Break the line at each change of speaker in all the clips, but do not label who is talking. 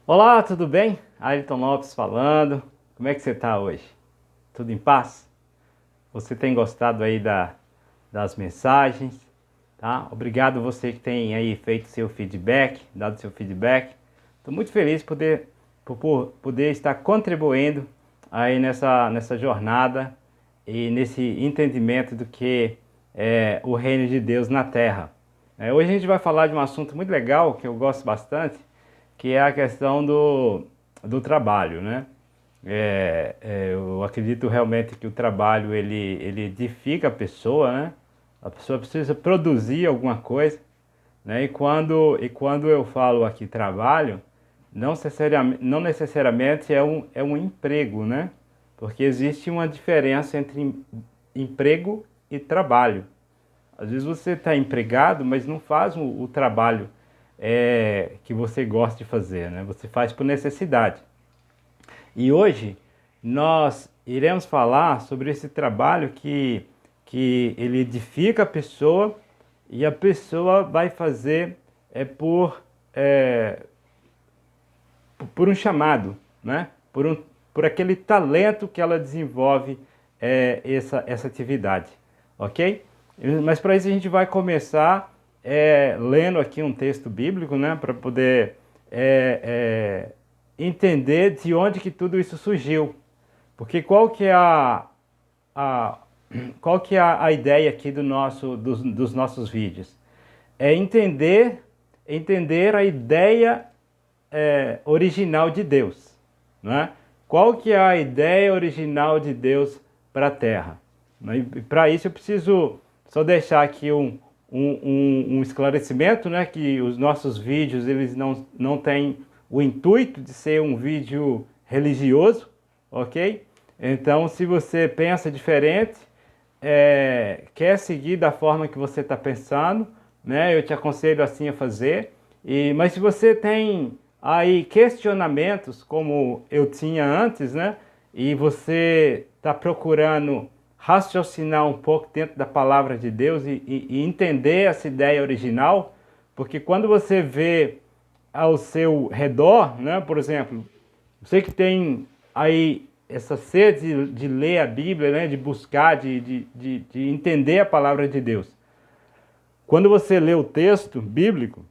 Olá, tudo bem? Ayrton Lopes falando. Como é que você está hoje? Tudo em paz? Você tem gostado aí das mensagens, tá? Obrigado você que tem aí feito seu feedback, dado seu feedback. Estou muito feliz por poder estar contribuindo aí nessa jornada e nesse entendimento do que é o reino de Deus na Terra. Hoje a gente vai falar de um assunto muito legal que eu gosto bastante, que é a questão do trabalho, né? Eu acredito realmente que o trabalho ele edifica a pessoa, né? A pessoa precisa produzir alguma coisa, né? E quando eu falo aqui trabalho, não necessariamente é um emprego, né? Porque existe uma diferença entre emprego e trabalho. Às vezes você está empregado, mas não faz o trabalho que você gosta de fazer, né? Você faz por necessidade. E hoje nós iremos falar sobre esse trabalho que ele edifica a pessoa e a pessoa vai fazer é, por, é, por um chamado, né? Por aquele talento que ela desenvolve essa atividade, ok? Mas para isso a gente vai começar lendo aqui um texto bíblico, né? Para poder entender de onde que tudo isso surgiu. Porque a, qual que é a ideia aqui dos nossos vídeos? É entender a ideia original de Deus, né? Qual que é a ideia original de Deus para a Terra? E para isso eu preciso só deixar aqui um esclarecimento, né? Que os nossos vídeos eles não têm o intuito de ser um vídeo religioso, ok? Então, se você pensa diferente, quer seguir da forma que você está pensando, né? Eu te aconselho assim a fazer. Mas se você tem aí questionamentos, como eu tinha antes, né? E você está procurando raciocinar um pouco dentro da palavra de Deus e entender essa ideia original, porque quando você vê ao seu redor, né? Por exemplo, você que tem aí essa sede de ler a Bíblia, né? De buscar, de entender a palavra de Deus. Quando você lê o texto bíblico,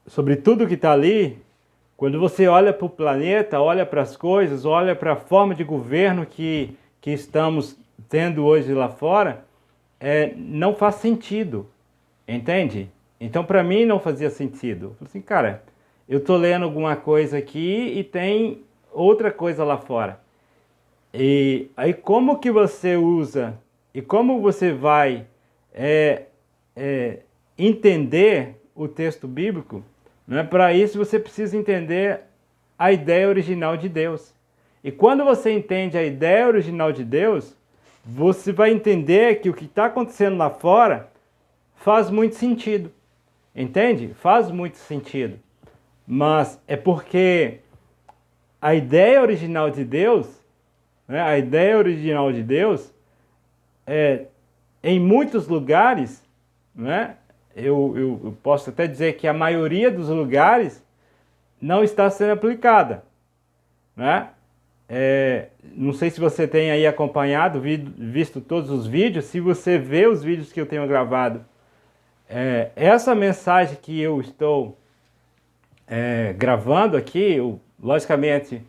sobre tudo que está ali, quando você olha para o planeta, olha para as coisas, olha para a forma de governo que estamos tendo hoje lá fora, não faz sentido, entende? Então, para mim, não fazia sentido. Eu falei assim, cara, eu estou lendo alguma coisa aqui e tem outra coisa lá fora. E aí, como que você usa e como você vai é, entender o texto bíblico, né? Para isso você precisa entender a ideia original de Deus. E quando você entende a ideia original de Deus, você vai entender que o que está acontecendo lá fora faz muito sentido. Entende? Faz muito sentido. Mas é porque a ideia original de Deus, né? A ideia original de Deus, em muitos lugares, né? Eu posso até dizer que a maioria dos lugares não está sendo aplicada, né? Não sei se você tem aí acompanhado, visto todos os vídeos. Se você vê os vídeos que eu tenho gravado, essa mensagem que eu estou gravando aqui, eu, logicamente,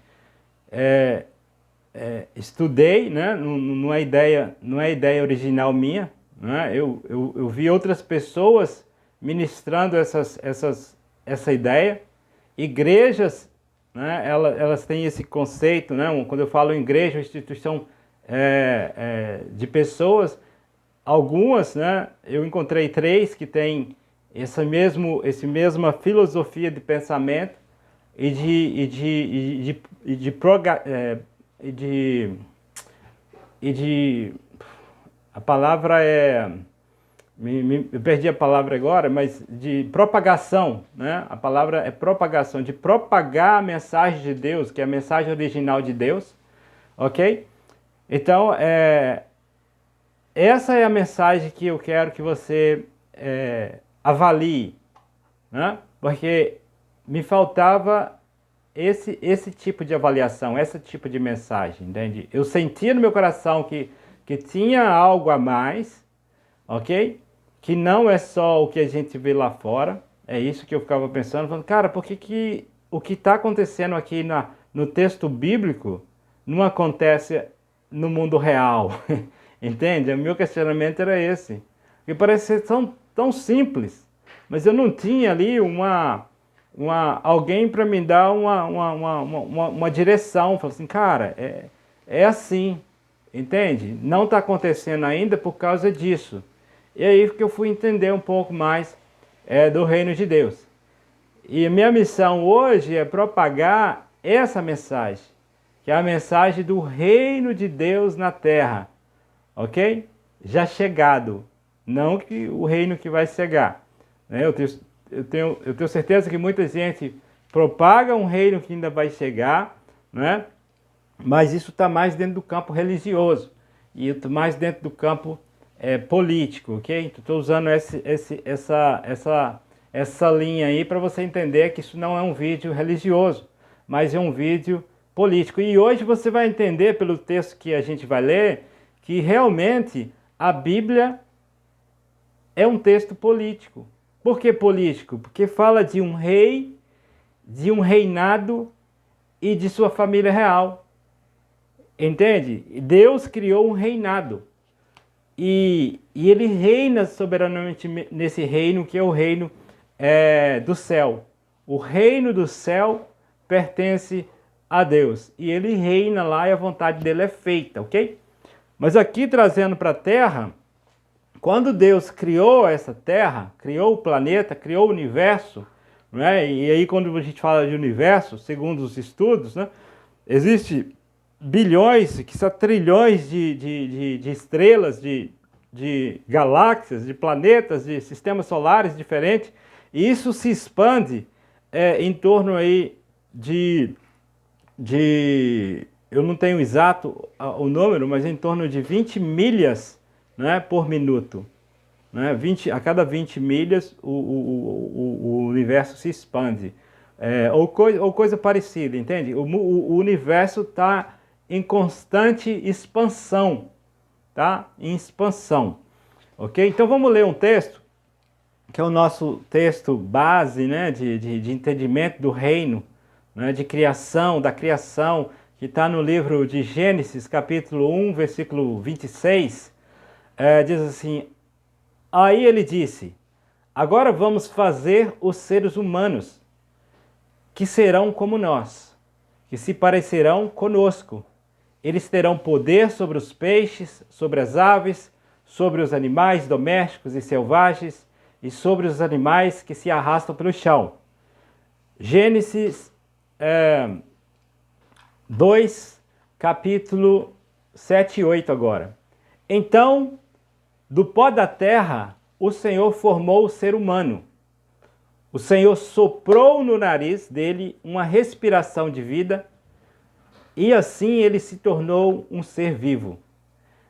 estudei, né? Não é ideia original minha, né? Eu vi outras pessoas ministrando essa ideia, igrejas, né? Elas têm esse conceito, né? Quando eu falo igreja, instituição de pessoas, algumas, né? Eu encontrei três que têm esse mesma filosofia de pensamento e de e de a palavra eu perdi a palavra agora, mas de propagação, né? A palavra é propagação, de propagar a mensagem de Deus, que é a mensagem original de Deus, ok? Então, essa é a mensagem que eu quero que você avalie, né? Porque me faltava esse tipo de avaliação, esse tipo de mensagem, entende? Eu sentia no meu coração que tinha algo a mais, ok? Que não é só o que a gente vê lá fora. É isso que eu ficava pensando, falando, cara, por que o que está acontecendo aqui no texto bíblico não acontece no mundo real? Entende? O meu questionamento era esse. Porque parece ser tão simples, mas eu não tinha ali alguém para me dar uma direção. Falei assim, cara, é assim, entende? Não está acontecendo ainda por causa disso. E aí que eu fui entender um pouco mais do reino de Deus. E minha missão hoje é propagar essa mensagem, que é a mensagem do reino de Deus na terra, ok? Já chegado, não que o reino que vai chegar. Né? Eu tenho certeza que muita gente propaga um reino que ainda vai chegar, né? Mas isso está mais dentro do campo religioso e mais dentro do campo político, ok? Estou usando essa linha aí para você entender que isso não é um vídeo religioso, mas é um vídeo político. E hoje você vai entender pelo texto que a gente vai ler que realmente a Bíblia é um texto político. Por que político? Porque fala de um rei, de um reinado e de sua família real. Entende? Deus criou um reinado. E ele reina soberanamente nesse reino que é o reino do céu. O reino do céu pertence a Deus. E ele reina lá e a vontade dele é feita, ok? Mas aqui trazendo para a terra, quando Deus criou essa terra, criou o planeta, criou o universo, né? E aí quando a gente fala de universo, segundo os estudos, né? Existe bilhões, que são trilhões de estrelas, de galáxias, de planetas, de sistemas solares diferentes, e isso se expande em torno aí eu não tenho exato o número, mas em torno de 20 milhas, né, por minuto. Né? A cada 20 milhas o universo se expande. Ou coisa parecida, entende? O universo está em constante expansão, tá? Em expansão, ok? Então vamos ler um texto, que é o nosso texto base, né, de entendimento do reino, né, de criação, da criação, que está no livro de Gênesis, capítulo 1, versículo 26, diz assim, aí ele disse, agora vamos fazer os seres humanos, que serão como nós, que se parecerão conosco. Eles terão poder sobre os peixes, sobre as aves, sobre os animais domésticos e selvagens e sobre os animais que se arrastam pelo chão. Gênesis 2, capítulo 7 e 8 agora. Então, do pó da terra, o Senhor formou o ser humano. O Senhor soprou no nariz dele uma respiração de vida e assim ele se tornou um ser vivo.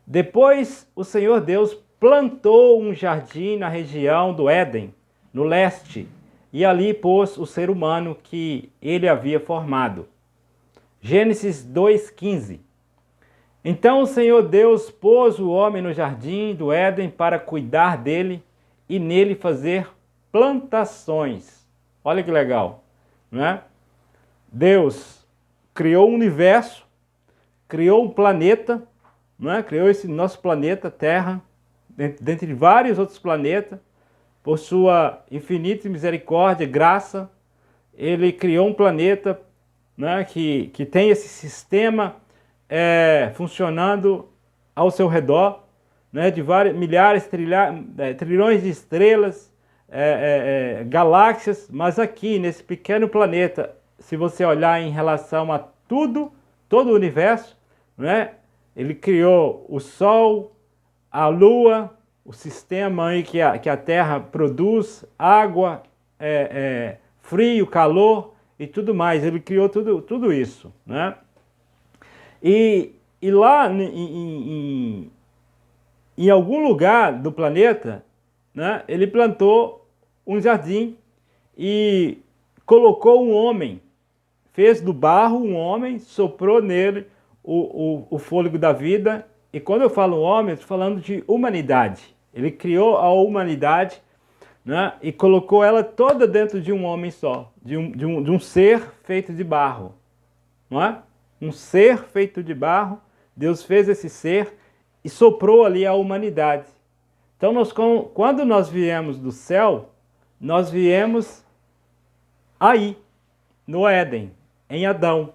Depois o Senhor Deus plantou um jardim na região do Éden, no leste, e ali pôs o ser humano que ele havia formado. Gênesis 2,15. Então o Senhor Deus pôs o homem no jardim do Éden para cuidar dele e nele fazer plantações. Olha que legal, não é? Deus criou um universo, criou um planeta, não é? Criou esse nosso planeta Terra, dentre vários outros planetas, por sua infinita misericórdia e graça, ele criou um planeta, né, que tem esse sistema funcionando ao seu redor, né, de milhares, trilhões de estrelas, galáxias, mas aqui nesse pequeno planeta, se você olhar em relação a todo o universo, né, ele criou o Sol, a Lua, o sistema aí que a Terra produz, água, frio, calor e tudo mais. Ele criou tudo isso, né? E lá em algum lugar do planeta, né, ele plantou um jardim e colocou um homem, fez do barro um homem, soprou nele o fôlego da vida. E quando eu falo homem, eu estou falando de humanidade. Ele criou a humanidade, né, e colocou ela toda dentro de um homem só, de um ser feito de barro. Não é? Um ser feito de barro. Deus fez esse ser e soprou ali a humanidade. Então, quando nós viemos do céu, nós viemos aí, no Éden, em Adão.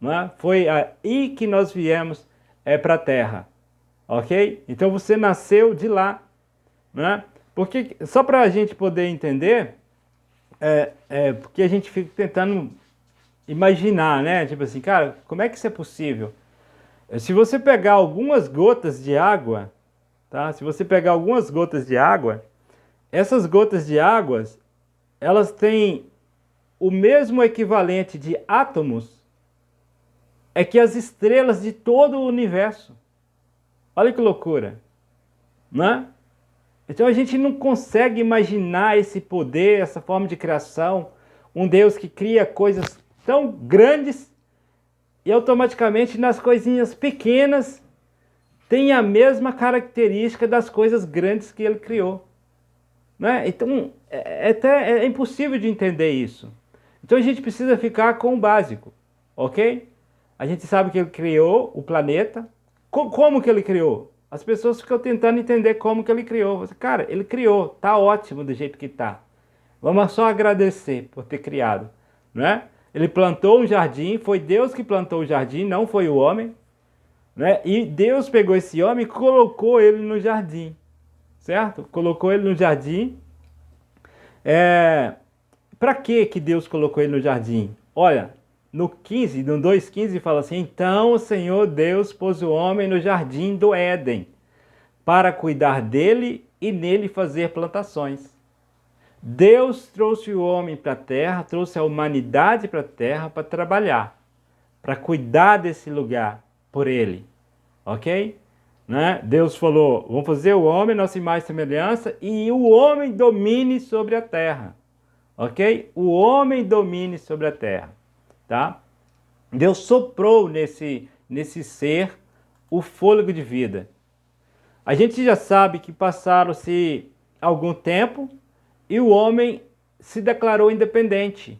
Não é? Foi aí que nós viemos para a terra. Ok? Então você nasceu de lá. Né? Porque, só para a gente poder entender, porque a gente fica tentando imaginar, né? Tipo assim, cara, como é que isso é possível? Se você pegar algumas gotas de água, tá? Se você pegar algumas gotas de água, essas gotas de água, elas têm o mesmo equivalente de átomos que as estrelas de todo o universo. Olha que loucura, né? Então a gente não consegue imaginar esse poder, essa forma de criação, um Deus que cria coisas tão grandes e automaticamente nas coisinhas pequenas tem a mesma característica das coisas grandes que ele criou. Né? Então é impossível de entender isso. Então a gente precisa ficar com o básico, ok? A gente sabe que ele criou o planeta. Como que ele criou? As pessoas ficam tentando entender como que ele criou. Cara, ele criou, tá ótimo do jeito que tá. Vamos só agradecer por ter criado, né? Ele plantou um jardim, foi Deus que plantou o jardim, não foi o homem, né? E Deus pegou esse homem e colocou ele no jardim, certo? Colocou ele no jardim. Para que Deus colocou ele no jardim? Olha, no 2:15 fala assim: então o Senhor Deus pôs o homem no jardim do Éden, para cuidar dele e nele fazer plantações. Deus trouxe o homem para a terra, trouxe a humanidade para a terra para trabalhar, para cuidar desse lugar por ele, ok? Né? Deus falou, vamos fazer o homem, nossa imagem e semelhança, e o homem domine sobre a terra, ok? O homem domine sobre a terra. Tá? Deus soprou nesse ser o fôlego de vida. A gente já sabe que passaram-se algum tempo e o homem se declarou independente,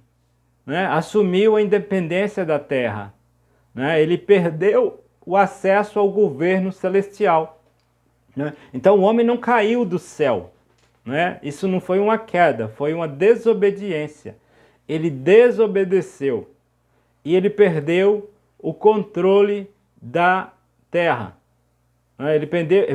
né? Assumiu a independência da terra, né? Ele perdeu o acesso ao governo celestial, né? Então o homem não caiu do céu, né? Isso não foi uma queda, foi uma desobediência. Ele desobedeceu. E ele perdeu o controle da terra. Ele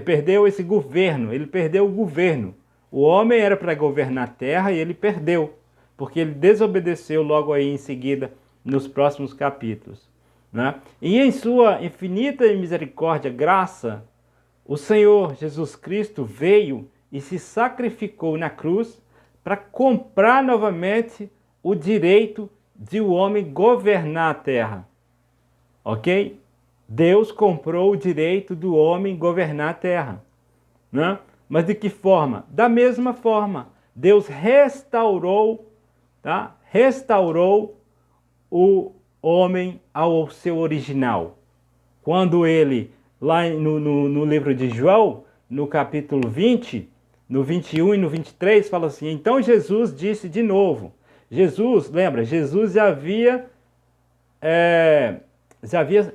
perdeu esse governo, ele perdeu o governo. O homem era para governar a terra e ele perdeu, porque ele desobedeceu logo aí em seguida, nos próximos capítulos. Né? E em sua infinita misericórdia, graça, o Senhor Jesus Cristo veio e se sacrificou na cruz para comprar novamente o direito de o homem governar a terra, ok? Deus comprou o direito do homem governar a terra, né? Mas de que forma? Da mesma forma, Deus restaurou, tá? Restaurou o homem ao seu original. Quando ele, lá no livro de João, no capítulo 20, no 21 e no 23, fala assim, então Jesus disse de novo, Jesus, lembra, Jesus já havia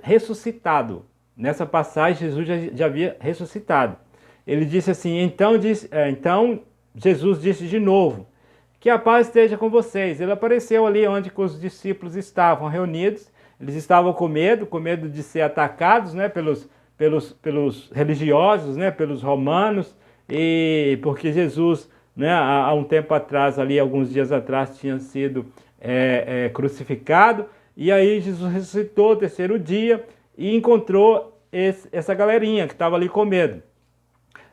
ressuscitado. Nessa passagem, Jesus já havia ressuscitado. Ele disse assim, então Jesus disse de novo, que a paz esteja com vocês. Ele apareceu ali onde os discípulos estavam reunidos, eles estavam com medo de ser atacados, né, pelos religiosos, né, pelos romanos, e porque Jesus, né, há um tempo atrás, ali, alguns dias atrás, tinha sido crucificado, e aí Jesus ressuscitou o terceiro dia e encontrou essa galerinha que estava ali com medo.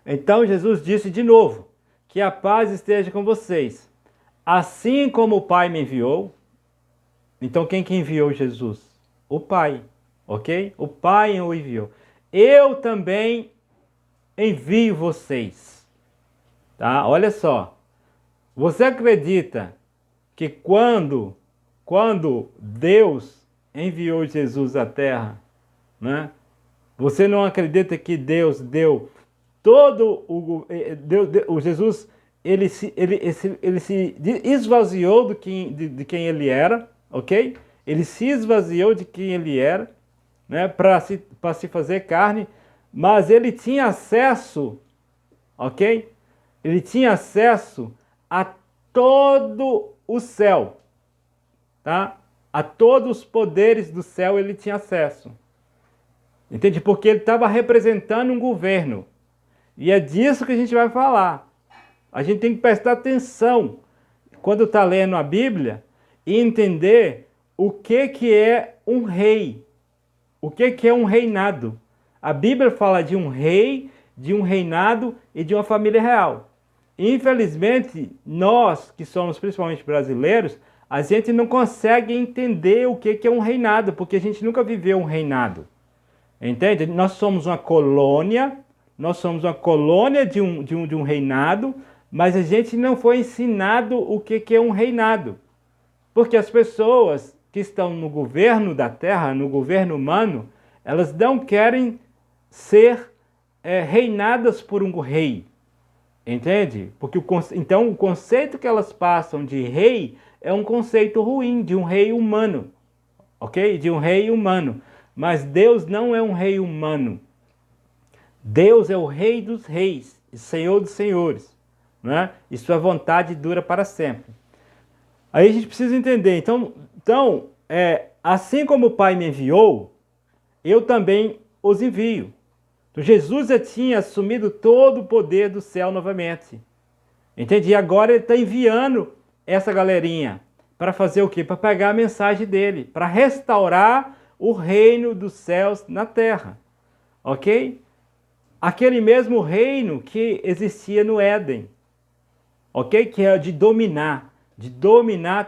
Então Jesus disse de novo, que a paz esteja com vocês. Assim como o Pai me enviou, então quem que enviou Jesus? O Pai, ok? O Pai o enviou. Eu também envio vocês. Tá? Olha só, você acredita que quando quando Deus enviou Jesus à Terra, né? Você não acredita que Deus deu todo o Jesus, ele se esvaziou de quem ele era, ok? Ele se esvaziou de quem ele era, né, para se fazer carne, mas ele tinha acesso, ok? Ele tinha acesso a todo o céu, tá? A todos os poderes do céu ele tinha acesso. Entende? Porque ele estava representando um governo. E é disso que a gente vai falar. A gente tem que prestar atenção quando está lendo a Bíblia e entender o que é um rei. O que é um reinado. A Bíblia fala de um rei, de um reinado e de uma família real. Infelizmente, nós que somos principalmente brasileiros, a gente não consegue entender o que é um reinado, porque a gente nunca viveu um reinado. Entende? Nós somos uma colônia de um reinado, mas a gente não foi ensinado o que é um reinado. Porque as pessoas que estão no governo da terra, no governo humano, elas não querem ser reinadas por um rei. Entende? Porque então o conceito que elas passam de rei é um conceito ruim, de um rei humano. Ok? De um rei humano. Mas Deus não é um rei humano. Deus é o rei dos reis e senhor dos senhores, né? E sua vontade dura para sempre. Aí a gente precisa entender. Então assim como o Pai me enviou, eu também os envio. Então, Jesus já tinha assumido todo o poder do céu novamente. Entende? E agora ele está enviando essa galerinha para fazer o quê? Para pegar a mensagem dele, para restaurar o reino dos céus na terra, ok? Aquele mesmo reino que existia no Éden, ok? Que é de dominar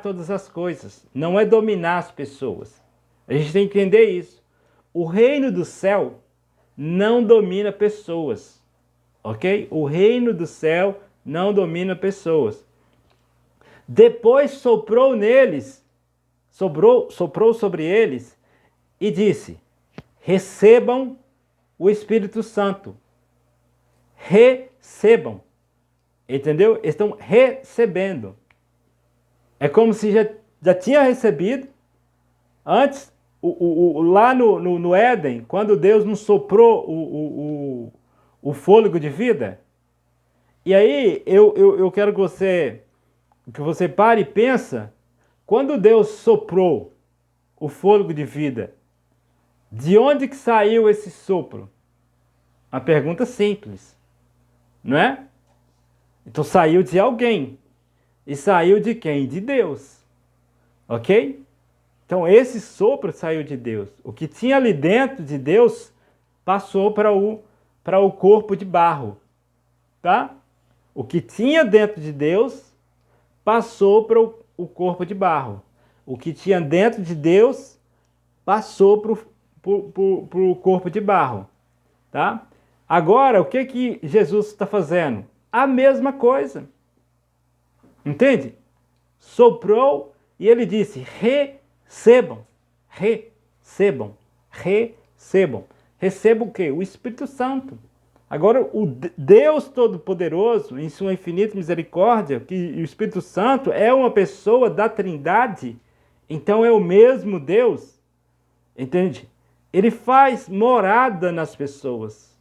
todas as coisas, não é dominar as pessoas. A gente tem que entender isso. O reino do céu não domina pessoas, ok? O reino do céu não domina pessoas. Depois soprou neles, soprou sobre eles, e disse: recebam o Espírito Santo. Recebam. Entendeu? Estão recebendo. É como se já tinha recebido. Antes, lá no Éden, quando Deus nos soprou o fôlego de vida. E aí, eu quero que você pare e pensa. Quando Deus soprou o fôlego de vida, de onde que saiu esse sopro? Uma pergunta simples, não é? Então saiu de alguém. E saiu de quem? De Deus. Ok? Então esse sopro saiu de Deus. O que tinha ali dentro de Deus passou para o corpo de barro. Tá? O que tinha dentro de Deus passou para o corpo de barro. O que tinha dentro de Deus passou para o corpo de barro, tá? Agora, o que Jesus está fazendo? A mesma coisa, entende? Soprou e ele disse: recebam, recebam, recebam. Recebam o quê? O Espírito Santo. Agora, o Deus Todo-Poderoso, em sua infinita misericórdia, que o Espírito Santo é uma pessoa da Trindade, então é o mesmo Deus. Entende? Ele faz morada nas pessoas.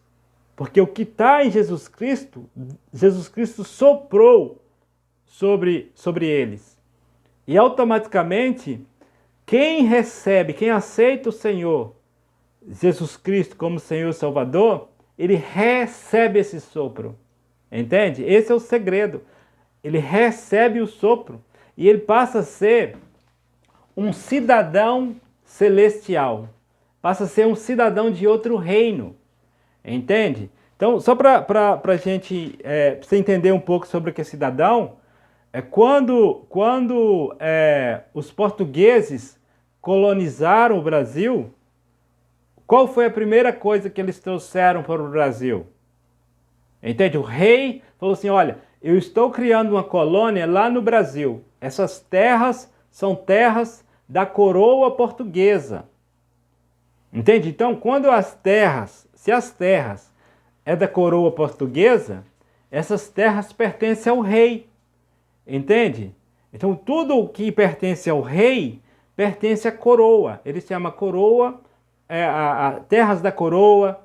Porque o que está em Jesus Cristo soprou sobre eles. E automaticamente, quem recebe, quem aceita o Senhor, Jesus Cristo como Senhor e Salvador, ele recebe esse sopro. Entende? Esse é o segredo. Ele recebe o sopro e ele passa a ser um cidadão celestial. Passa a ser um cidadão de outro reino. Entende? Então, só para a gente você entender um pouco sobre o que é cidadão, quando os portugueses colonizaram o Brasil, qual foi a primeira coisa que eles trouxeram para o Brasil? Entende? O rei falou assim: olha, eu estou criando uma colônia lá no Brasil. Essas terras são terras da coroa portuguesa. Entende? Então, quando se as terras é da coroa portuguesa, essas terras pertencem ao rei. Entende? Então, tudo o que pertence ao rei pertence à coroa. Ele se chama coroa, terras da coroa,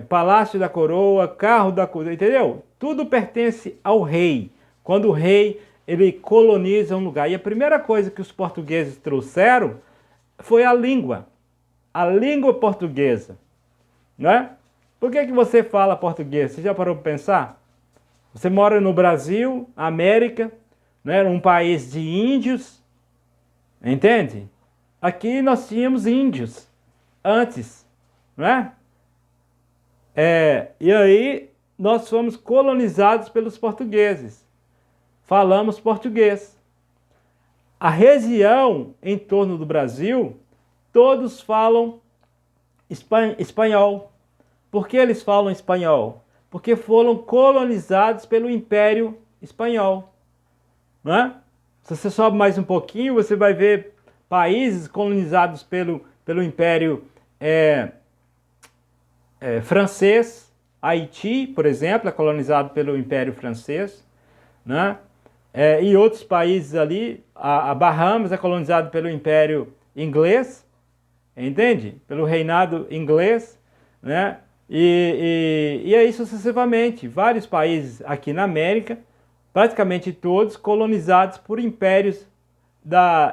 palácio da coroa, carro da coroa, entendeu? Tudo pertence ao rei. Quando o rei ele coloniza um lugar. E a primeira coisa que os portugueses trouxeram foi a língua portuguesa, não é? Por que você fala português? Você já parou para pensar? Você mora no Brasil, América, né, um país de índios, entende? Aqui nós tínhamos índios antes, não é? E aí nós fomos colonizados pelos portugueses. Falamos português. A região em torno do Brasil, todos falam espanhol. Por que eles falam espanhol? Porque foram colonizados pelo Império Espanhol. Não é? Se você sobe mais um pouquinho, você vai ver países colonizados pelo Império francês. Haiti, por exemplo, é colonizado pelo Império Francês, né? E outros países ali, a Bahamas é colonizado pelo Império Inglês, entende? Pelo reinado inglês, né? E aí sucessivamente, vários países aqui na América, praticamente todos colonizados por impérios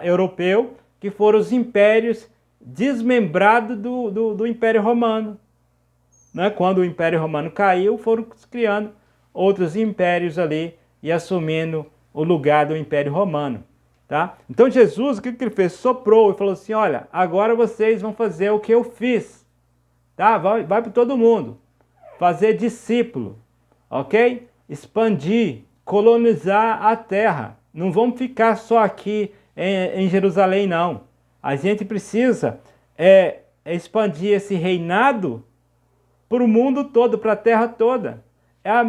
europeu, que foram os impérios desmembrados do Império Romano. Né? Quando o Império Romano caiu, foram criando outros impérios ali e assumindo o lugar do Império Romano. Tá? Então Jesus, o que ele fez? Soprou e falou assim, olha, agora vocês vão fazer o que eu fiz. Tá? Vai para todo mundo. Fazer discípulo. Ok? Expandir, colonizar a terra. Não vamos ficar só aqui em Jerusalém, não. A gente precisa expandir esse reinado para o mundo todo, para a terra toda. É a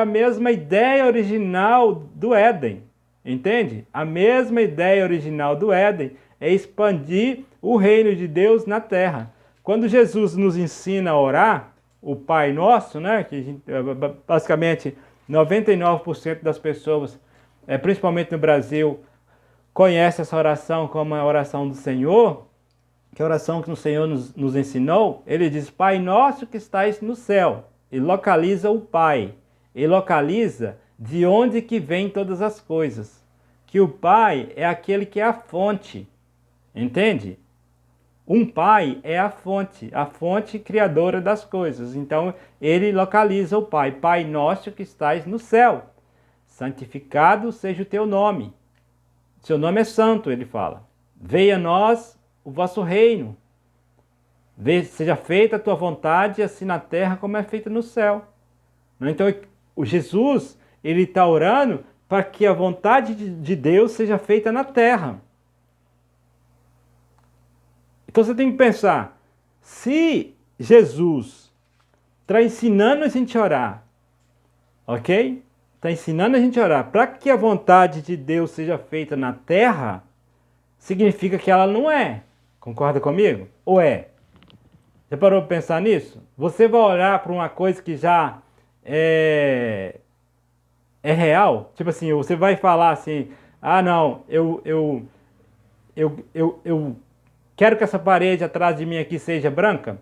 mesma ideia original do Éden, entende? A mesma ideia original do Éden é expandir o reino de Deus na terra. Quando Jesus nos ensina a orar, o Pai Nosso, né, que basicamente 99% das pessoas, principalmente no Brasil, conhece essa oração como a oração do Senhor, que é a oração que o Senhor nos ensinou. Ele diz, Pai Nosso que estais no céu, e localiza o Pai, e localiza de onde que vem todas as coisas, que o Pai é aquele que é a fonte, entende? Um Pai é a fonte criadora das coisas. Então, ele localiza o Pai. Pai nosso que estais no céu, santificado seja o teu nome. Seu nome é santo, ele fala. Venha a nós o vosso reino. Seja feita a tua vontade, assim na terra como é feita no céu. Então, o Jesus, ele está orando para que a vontade de Deus seja feita na terra. Então você tem que pensar, se Jesus está ensinando a gente a orar, ok? Está ensinando a gente a orar para que a vontade de Deus seja feita na terra, significa que ela não é. Concorda comigo? Ou é? Já parou para pensar nisso? Você vai orar para uma coisa que já é real? Tipo assim, você vai falar assim, ah não, eu quero que essa parede atrás de mim aqui seja branca.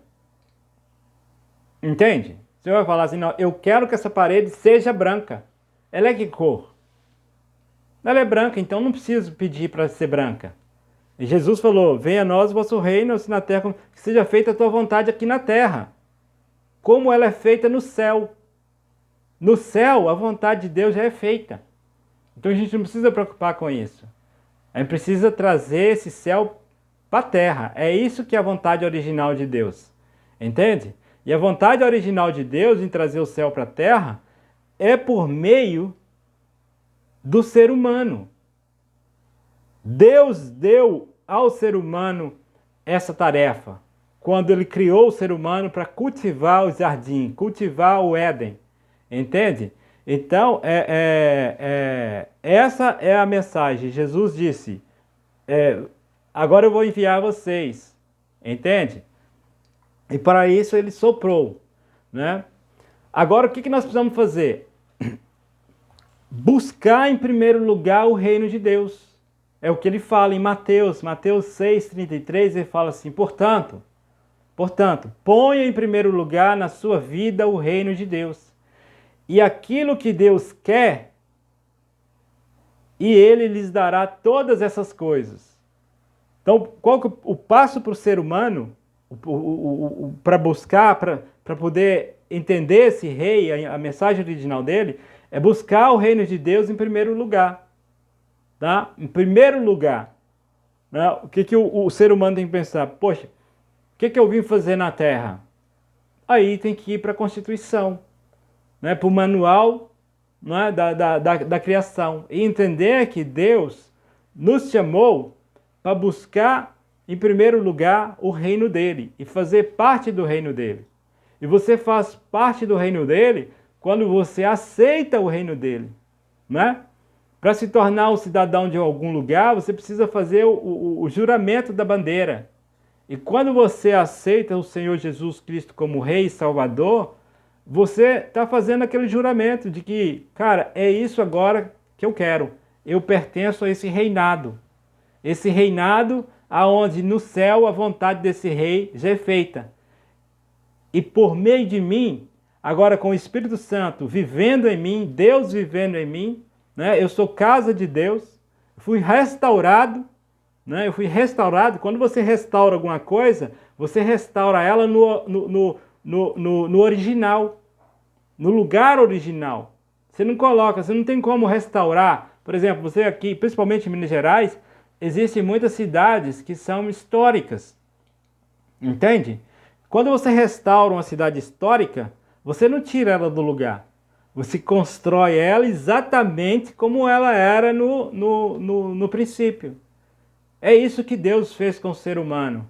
Entende? Você vai falar assim, não, eu quero que essa parede seja branca. Ela é que cor? Ela é branca, então não preciso pedir para ser branca. E Jesus falou, venha a nós o vosso reino, assim na terra, que seja feita a tua vontade aqui na terra, como ela é feita no céu. No céu, a vontade de Deus já é feita. Então a gente não precisa preocupar com isso. A gente precisa trazer esse céu para a terra. É isso que é a vontade original de Deus. Entende? E a vontade original de Deus em trazer o céu para a terra é por meio do ser humano. Deus deu ao ser humano essa tarefa, quando ele criou o ser humano para cultivar o jardim, cultivar o Éden. Entende? Então, essa é a mensagem. Jesus disse, agora eu vou enviar vocês, entende? E para isso ele soprou, né? Agora o que nós precisamos fazer? Buscar em primeiro lugar o reino de Deus. É o que ele fala em Mateus 6,33, ele fala assim, portanto, ponha em primeiro lugar na sua vida o reino de Deus. E aquilo que Deus quer, e ele lhes dará todas essas coisas. Então, qual que é o passo para o ser humano, para buscar, para poder entender esse rei, a mensagem original dele, é buscar o reino de Deus em primeiro lugar. Tá? Em primeiro lugar. Né? O que o ser humano tem que pensar? Poxa, o que eu vim fazer na Terra? Aí tem que ir para a Constituição, né? Para o manual, né? da criação. E entender que Deus nos chamou para buscar, em primeiro lugar, o reino dele e fazer parte do reino dele. E você faz parte do reino dele quando você aceita o reino dele, né? Para se tornar um cidadão de algum lugar, você precisa fazer o juramento da bandeira. E quando você aceita o Senhor Jesus Cristo como Rei e Salvador, você está fazendo aquele juramento de que, cara, é isso agora que eu quero. Eu pertenço a esse reinado. Esse reinado aonde no céu a vontade desse rei já é feita. E por meio de mim, agora com o Espírito Santo vivendo em mim, Deus vivendo em mim, né? Eu sou casa de Deus, fui restaurado, né? Eu fui restaurado. Quando você restaura alguma coisa, você restaura ela no original, no lugar original. Você não coloca, você não tem como restaurar. Por exemplo, você aqui, principalmente em Minas Gerais, existem muitas cidades que são históricas. Entende? Quando você restaura uma cidade histórica, você não tira ela do lugar. Você constrói ela exatamente como ela era no princípio. É isso que Deus fez com o ser humano.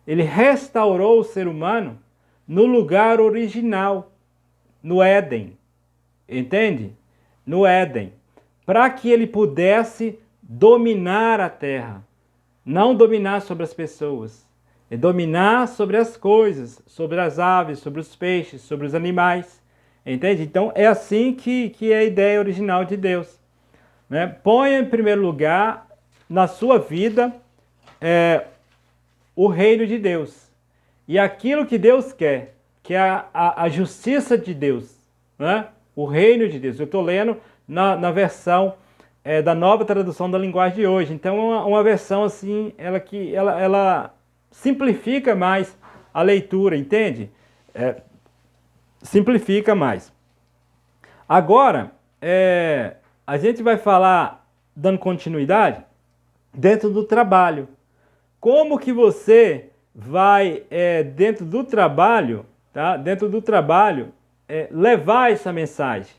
Ele restaurou o ser humano no lugar original, no Éden. Entende? No Éden. Para que ele pudesse dominar a terra. Não dominar sobre as pessoas. É dominar sobre as coisas, sobre as aves, sobre os peixes, sobre os animais. Entende? Então é assim que é a ideia original de Deus. Né? Ponha em primeiro lugar na sua vida o reino de Deus. E aquilo que Deus quer, que é a justiça de Deus. Né? O reino de Deus. Eu estou lendo na versão da nova tradução da linguagem de hoje. Então é uma versão assim, ela simplifica mais a leitura, entende? Simplifica mais. Agora, a gente vai falar, dando continuidade, dentro do trabalho. Como que você vai, dentro do trabalho, tá? Dentro do trabalho, levar essa mensagem.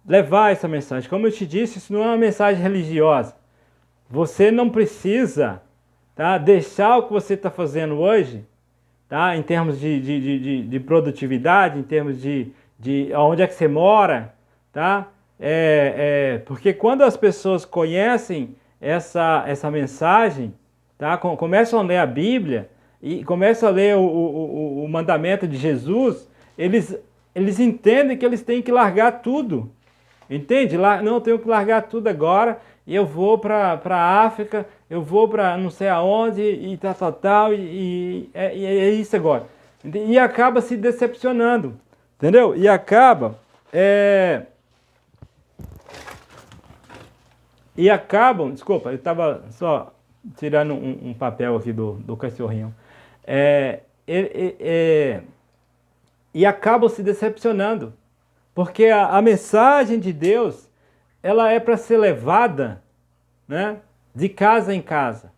Levar essa mensagem. Como eu te disse, isso não é uma mensagem religiosa. Você não precisa, tá, deixar o que você está fazendo hoje, tá, em termos de produtividade, em termos de onde é que você mora, tá? Porque quando as pessoas conhecem essa mensagem, tá, começam a ler a Bíblia e começam a ler o mandamento de Jesus, eles entendem que eles têm que largar tudo. Entende? Não, eu tenho que largar tudo agora e eu vou para a África, eu vou para não sei aonde e tal, e é isso agora. E acaba se decepcionando, entendeu? E acabam desculpa, eu estava só tirando um papel aqui do cachorrinho. E acabam se decepcionando. Porque a mensagem de Deus, ela é para ser levada, né, de casa em casa.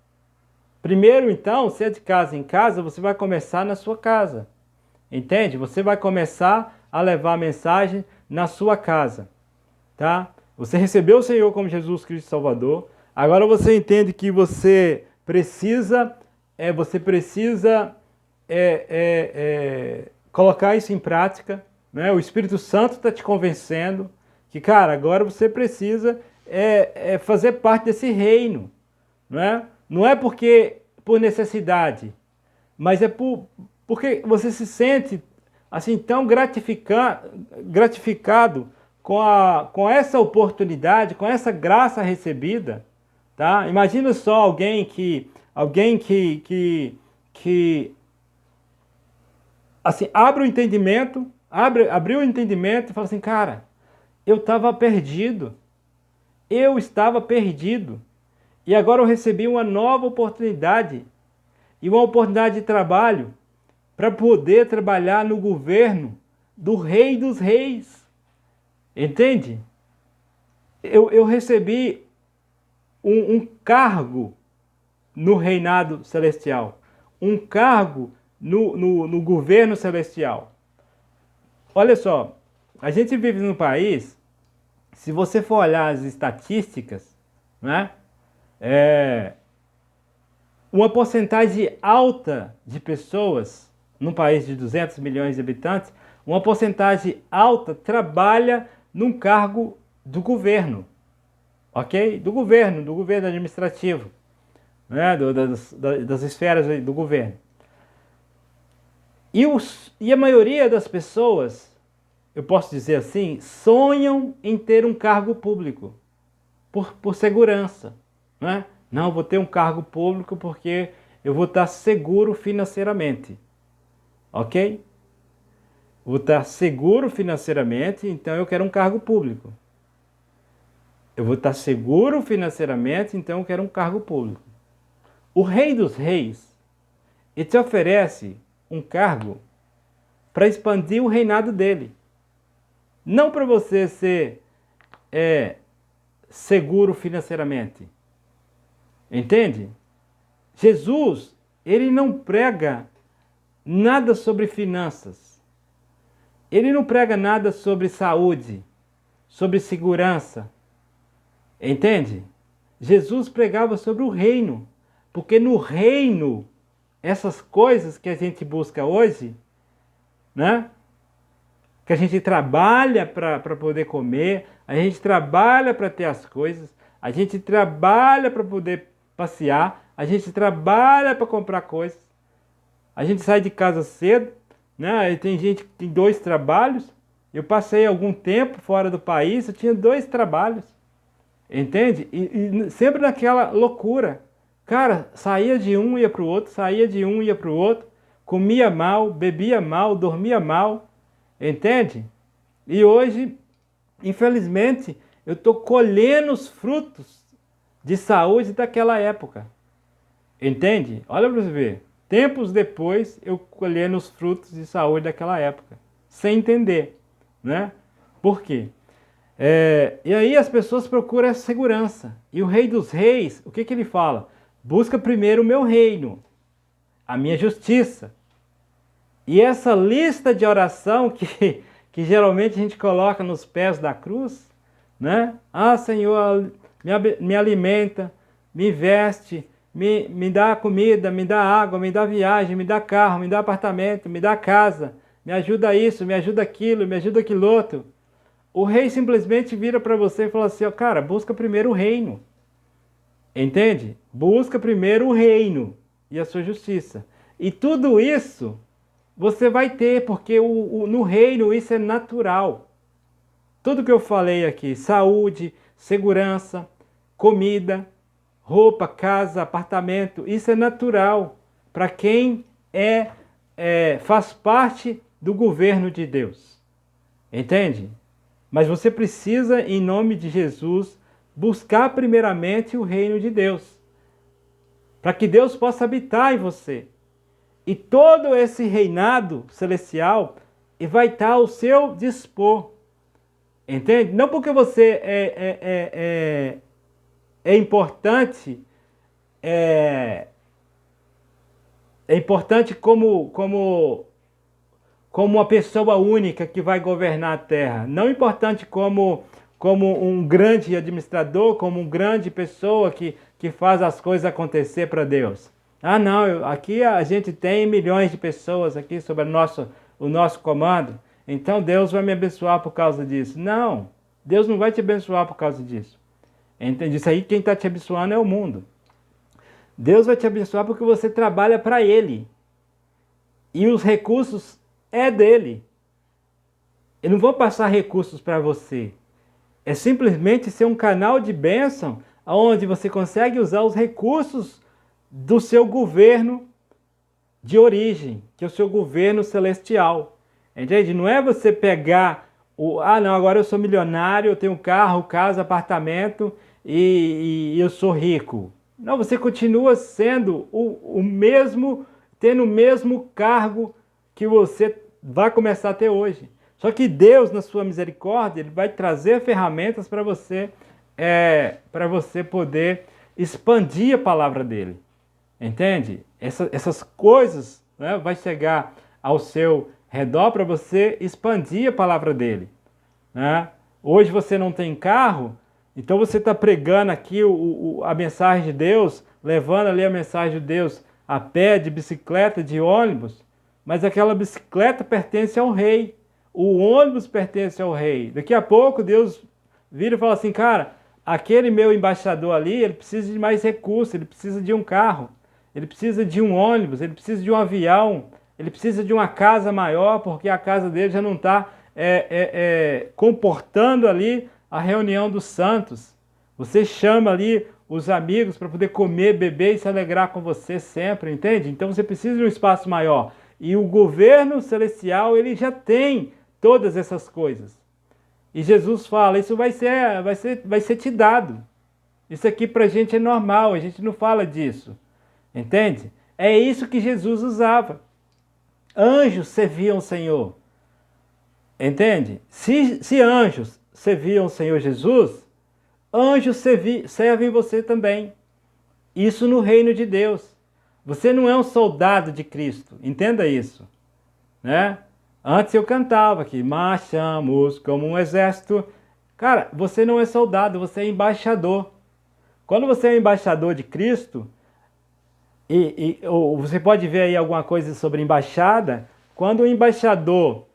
Primeiro, então, se é de casa em casa, você vai começar na sua casa. Entende? Você vai começar a levar a mensagem na sua casa. Tá? Você recebeu o Senhor como Jesus Cristo Salvador. Agora você entende que você precisa colocar isso em prática. Né? O Espírito Santo está te convencendo que, cara, agora você precisa fazer parte desse reino. Né? Não é porque por necessidade, mas é porque você se sente assim tão gratificado com essa oportunidade, com essa graça recebida, tá? Imagina só alguém que assim abre o entendimento, abriu o entendimento e fala assim, cara, eu estava perdido. Eu estava perdido. E agora eu recebi uma nova oportunidade e uma oportunidade de trabalho para poder trabalhar no governo do Rei dos Reis. Entende? Eu recebi um cargo no reinado celestial, um cargo no governo celestial. Olha só, a gente vive num país, se você for olhar as estatísticas, né? Uma porcentagem alta de pessoas, num país de 200 milhões de habitantes, uma porcentagem alta trabalha num cargo do governo, ok? Do governo administrativo, né? Das esferas do governo. E a maioria das pessoas, eu posso dizer assim, sonham em ter um cargo público, por segurança, né? Não, vou ter um cargo público porque eu vou estar seguro financeiramente, ok? Vou estar seguro financeiramente, então eu quero um cargo público. Eu vou estar seguro financeiramente, então eu quero um cargo público. O Rei dos Reis, ele te oferece um cargo para expandir o reinado dele. Não para você ser seguro financeiramente. Entende? Jesus, ele não prega nada sobre finanças. Ele não prega nada sobre saúde, sobre segurança. Entende? Jesus pregava sobre o reino. Porque no reino, essas coisas que a gente busca hoje, né? Que a gente trabalha para poder comer, a gente trabalha para ter as coisas, a gente trabalha para poder passear, a gente trabalha para comprar coisas, a gente sai de casa cedo, né? E tem gente que tem 2 trabalhos. Eu passei algum tempo fora do país, eu tinha 2 trabalhos, entende? E sempre naquela loucura. Cara, saía de um, ia para o outro, saía de um, ia para o outro, comia mal, bebia mal, dormia mal, entende? E hoje, infelizmente, eu estou colhendo os frutos de saúde daquela época. Entende? Olha para você ver. Tempos depois, eu colhendo os frutos de saúde daquela época. Sem entender, né? Por quê? E aí as pessoas procuram essa segurança. E o Rei dos Reis, o que ele fala? Busca primeiro o meu reino, a minha justiça. E essa lista de oração que geralmente a gente coloca nos pés da cruz, né? Ah, Senhor, me alimenta, me veste, me dá comida, me dá água, me dá viagem, me dá carro, me dá apartamento, me dá casa, me ajuda isso, me ajuda aquilo, me ajuda aquilo outro. O rei simplesmente vira para você e fala assim, ó, cara, busca primeiro o reino. Entende? Busca primeiro o reino e a sua justiça. E tudo isso você vai ter, porque no reino isso é natural. Tudo que eu falei aqui, saúde, segurança, comida, roupa, casa, apartamento, isso é natural para quem faz parte do governo de Deus. Entende? Mas você precisa, em nome de Jesus, buscar primeiramente o reino de Deus, para que Deus possa habitar em você. E todo esse reinado celestial vai estar ao seu dispor. Entende? Não porque você é importante, é importante como uma pessoa única que vai governar a terra. Não importante como um grande administrador, como uma grande pessoa que faz as coisas acontecer para Deus. Ah, não, aqui a gente tem milhões de pessoas aqui sob o nosso comando, então Deus vai me abençoar por causa disso. Não, Deus não vai te abençoar por causa disso. Entende? Isso aí quem está te abençoando é o mundo. Deus vai te abençoar porque você trabalha para Ele. E os recursos é dele. Eu não vou passar recursos para você. É simplesmente ser um canal de bênção onde você consegue usar os recursos do seu governo de origem, que é o seu governo celestial. Entende? Não é você pegar não, agora eu sou milionário, eu tenho carro, casa, apartamento e eu sou rico. Não, você continua sendo o mesmo, tendo o mesmo cargo que você vai começar a ter hoje. Só que Deus, na sua misericórdia, Ele vai trazer ferramentas para você poder expandir a palavra dele. Entende? Essas coisas, né, vai chegar ao seu redor para você expandir a palavra dele. Né? Hoje você não tem carro, então você está pregando aqui a mensagem de Deus, levando ali a mensagem de Deus a pé, de bicicleta, de ônibus, mas aquela bicicleta pertence ao rei, o ônibus pertence ao rei. Daqui a pouco Deus vira e fala assim, cara, aquele meu embaixador ali, ele precisa de mais recursos, ele precisa de um carro, ele precisa de um ônibus, ele precisa de um avião, ele precisa de uma casa maior, porque a casa dele já não está comportando ali a reunião dos santos. Você chama ali os amigos para poder comer, beber e se alegrar com você sempre, entende? Então você precisa de um espaço maior. E o governo celestial, ele já tem todas essas coisas. E Jesus fala, isso vai ser te dado. Isso aqui para a gente é normal, a gente não fala disso. Entende? É isso que Jesus usava. Anjos serviam o Senhor. Entende? Se anjos serviam o Senhor Jesus, anjos servem você também. Isso no reino de Deus. Você não é um soldado de Cristo. Entenda isso. Né? Antes eu cantava aqui, marchamos como um exército. Cara, você não é soldado, você é embaixador. Quando você é embaixador de Cristo, ou você pode ver aí alguma coisa sobre embaixada, quando o embaixador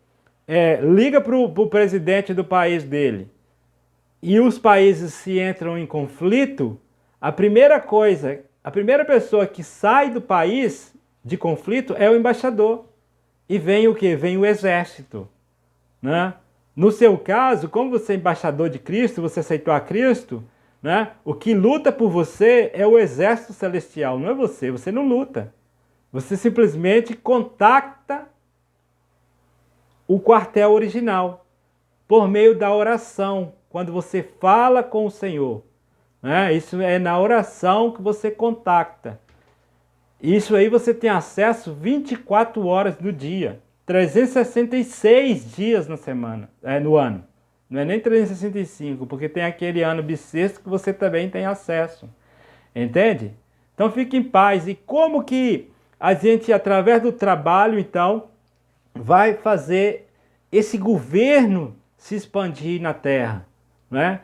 liga para o presidente do país dele e os países se entram em conflito, a primeira pessoa que sai do país de conflito é o embaixador. E vem o quê? Vem o exército. Né? No seu caso, como você é embaixador de Cristo, você aceitou a Cristo, né? O que luta por você é o exército celestial, não é você. Você não luta. Você simplesmente contacta o quartel original por meio da oração, quando você fala com o Senhor. Né? Isso é na oração que você contacta. Isso aí você tem acesso 24 horas do dia, 366 dias na semana, no ano. Não é nem 365, porque tem aquele ano bissexto que você também tem acesso. Entende? Então fique em paz. E como que a gente, através do trabalho, então, vai fazer esse governo se expandir na Terra? Né?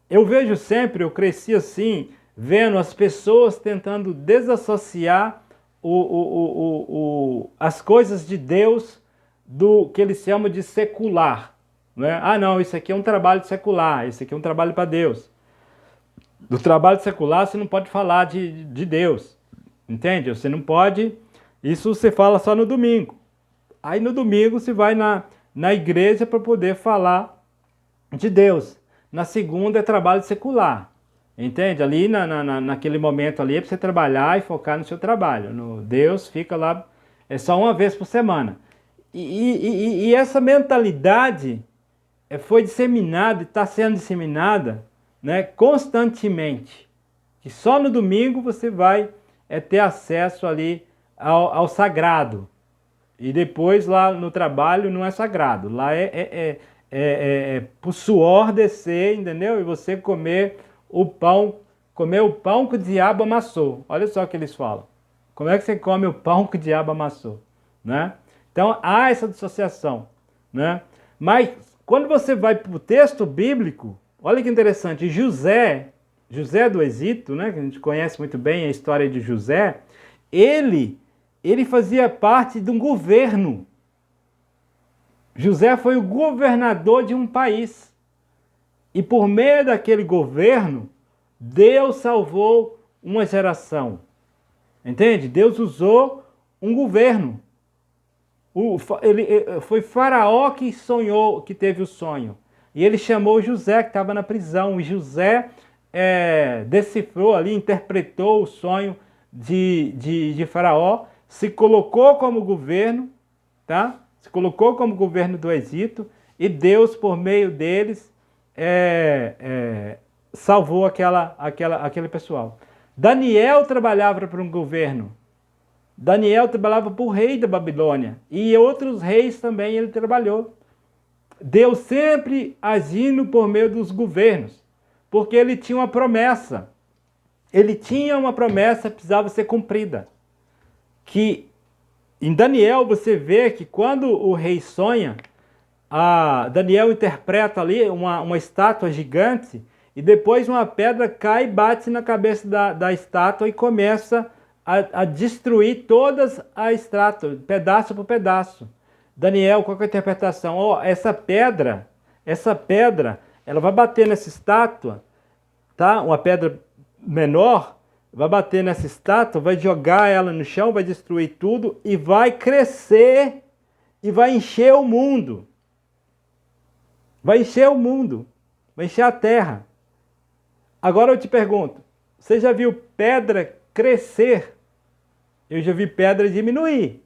Eu vejo sempre, eu cresci assim, vendo as pessoas tentando desassociar as coisas de Deus do que eles chamam de secular. Né? Ah, não, isso aqui é um trabalho secular, isso aqui é um trabalho para Deus. Do trabalho secular você não pode falar de Deus, entende? Você não pode, isso você fala só no domingo. Aí no domingo você vai na igreja para poder falar de Deus. Na segunda é trabalho secular. Entende? Ali naquele momento ali é para você trabalhar e focar no seu trabalho. No Deus fica lá, é só uma vez por semana. E essa mentalidade foi disseminada, está sendo disseminada, né, constantemente. Que só no domingo você vai ter acesso ali ao sagrado. E depois lá no trabalho não é sagrado. Lá pro suor descer, entendeu? E você comer o pão que o diabo amassou. Olha só o que eles falam. Como é que você come o pão que o diabo amassou? Né? Então há essa dissociação. Né? Mas quando você vai para o texto bíblico, olha que interessante, José do Egito, né, que a gente conhece muito bem a história de José, ele fazia parte de um governo. José foi o governador de um país. E por meio daquele governo, Deus salvou uma geração. Entende? Deus usou um governo. Foi Faraó que sonhou, que teve o sonho. E ele chamou José, que estava na prisão. E José decifrou ali, interpretou o sonho de Faraó, se colocou como governo, tá? Se colocou como governo do Egito, e Deus, por meio deles, salvou aquele pessoal. Daniel trabalhava para um governo. Daniel trabalhava para o rei da Babilônia. E outros reis também ele trabalhou. Deus sempre agindo por meio dos governos. Porque ele tinha uma promessa. Ele tinha uma promessa que precisava ser cumprida. Que em Daniel você vê que quando o rei sonha, Daniel interpreta ali uma estátua gigante e depois uma pedra cai e bate na cabeça da estátua e começa a destruir todas a estátua, pedaço por pedaço. Daniel, qual que é a interpretação? Essa pedra, ela vai bater nessa estátua, tá? Uma pedra menor, vai bater nessa estátua, vai jogar ela no chão, vai destruir tudo e vai crescer e vai encher o mundo. Vai encher o mundo, vai encher a terra. Agora eu te pergunto, você já viu pedra crescer? Eu já vi pedra diminuir.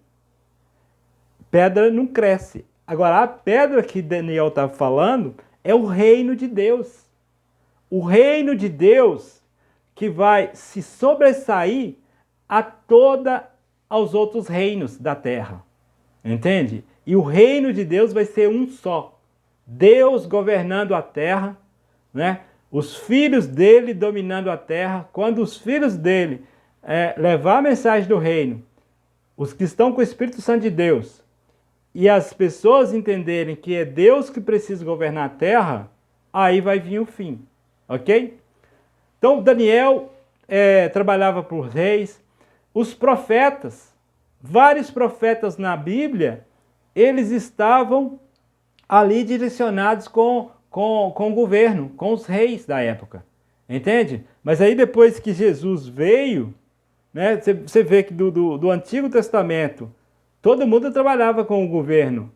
Pedra não cresce. Agora, a pedra que Daniel está falando é o reino de Deus. O reino de Deus que vai se sobressair aos outros reinos da terra. Entende? E o reino de Deus vai ser um só. Deus governando a terra, né? Os filhos dele dominando a terra. Quando os filhos dele levar a mensagem do reino, os que estão com o Espírito Santo de Deus, e as pessoas entenderem que é Deus que precisa governar a terra, aí vai vir o fim, ok? Então Daniel trabalhava para os reis, os profetas, vários profetas na Bíblia, eles estavam ali direcionados com o governo, com os reis da época, entende? Mas aí depois que Jesus veio, né, você vê que do Antigo Testamento, todo mundo trabalhava com o governo.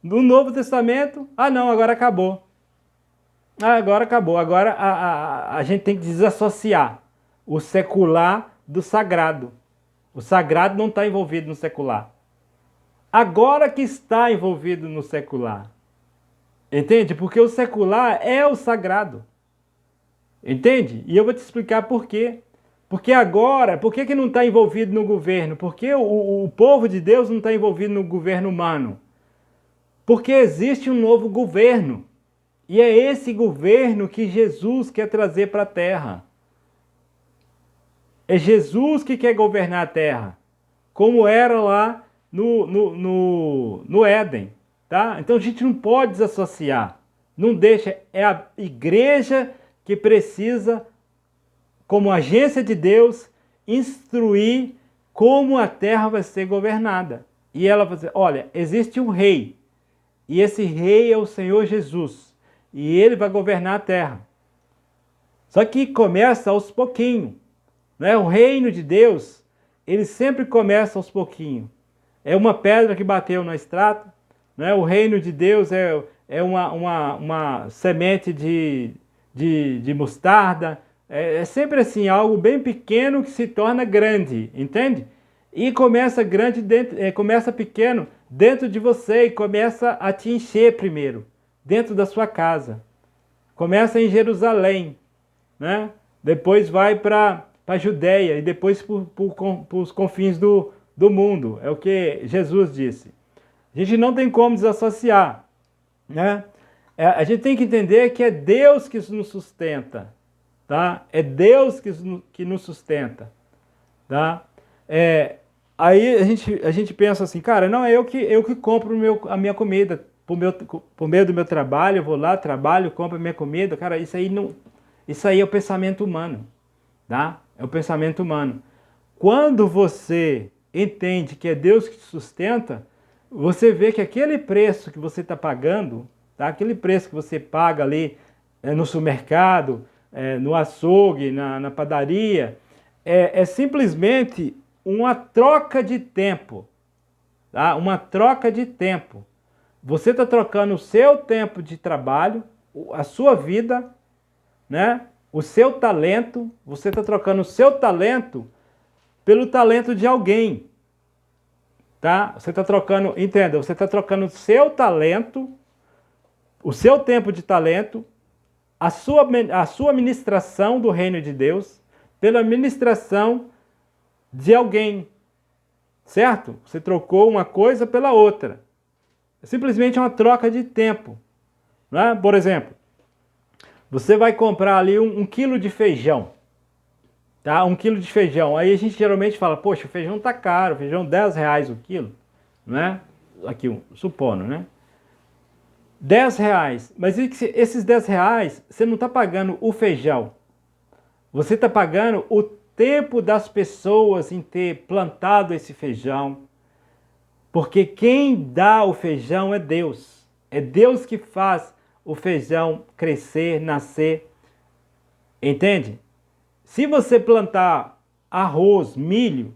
No Novo Testamento, não, agora acabou. Agora acabou. Agora a gente tem que desassociar o secular do sagrado. O sagrado não está envolvido no secular. Agora que está envolvido no secular. Entende? Porque o secular é o sagrado. Entende? E eu vou te explicar por quê. Porque agora, por que não está envolvido no governo? Porque o povo de Deus não está envolvido no governo humano? Porque existe um novo governo. E é esse governo que Jesus quer trazer para a terra. É Jesus que quer governar a terra. Como era lá no Éden. Tá? Então a gente não pode desassociar. Não deixa. É a igreja que precisa, como agência de Deus, instruir como a terra vai ser governada. E ela vai dizer, olha, existe um rei, e esse rei é o Senhor Jesus, e ele vai governar a terra. Só que começa aos pouquinhos, né? O reino de Deus, ele sempre começa aos pouquinhos. É uma pedra que bateu na estrada, né? O reino de Deus é uma semente de mostarda. É sempre assim, algo bem pequeno que se torna grande, entende? E começa grande começa pequeno dentro de você e começa a te encher primeiro, dentro da sua casa. Começa em Jerusalém, né? Depois vai para a Judéia e depois para os confins do mundo. É o que Jesus disse. A gente não tem como desassociar, né? A gente tem que entender que é Deus que nos sustenta. Tá? É Deus que nos sustenta. Tá? Aí a gente pensa assim, cara, não é eu que compro a minha comida. Por meio do meu trabalho, eu vou lá, trabalho, compro a minha comida. Cara, isso aí é o pensamento humano. Tá? É o pensamento humano. Quando você entende que é Deus que te sustenta, você vê que aquele preço que você está pagando, tá? Aquele preço que você paga ali no supermercado, no açougue, na padaria, é simplesmente uma troca de tempo, tá? Uma troca de tempo. Você está trocando o seu tempo de trabalho, a sua vida, né? O seu talento, você está trocando o seu talento pelo talento de alguém, tá? Você está trocando, entenda, você está trocando o seu talento, o seu tempo de talento, a sua ministração do reino de Deus, pela ministração de alguém, certo? Você trocou uma coisa pela outra. É simplesmente uma troca de tempo, né? Por exemplo, você vai comprar ali um quilo de feijão, tá? 1 quilo de feijão. Aí a gente geralmente fala, poxa, o feijão tá caro, feijão R$ 10 o quilo, né? Aqui, supondo, né? R$ 10. Mas esses R$ 10, você não está pagando o feijão. Você está pagando o tempo das pessoas em ter plantado esse feijão. Porque quem dá o feijão é Deus. É Deus que faz o feijão crescer, nascer. Entende? Se você plantar arroz, milho,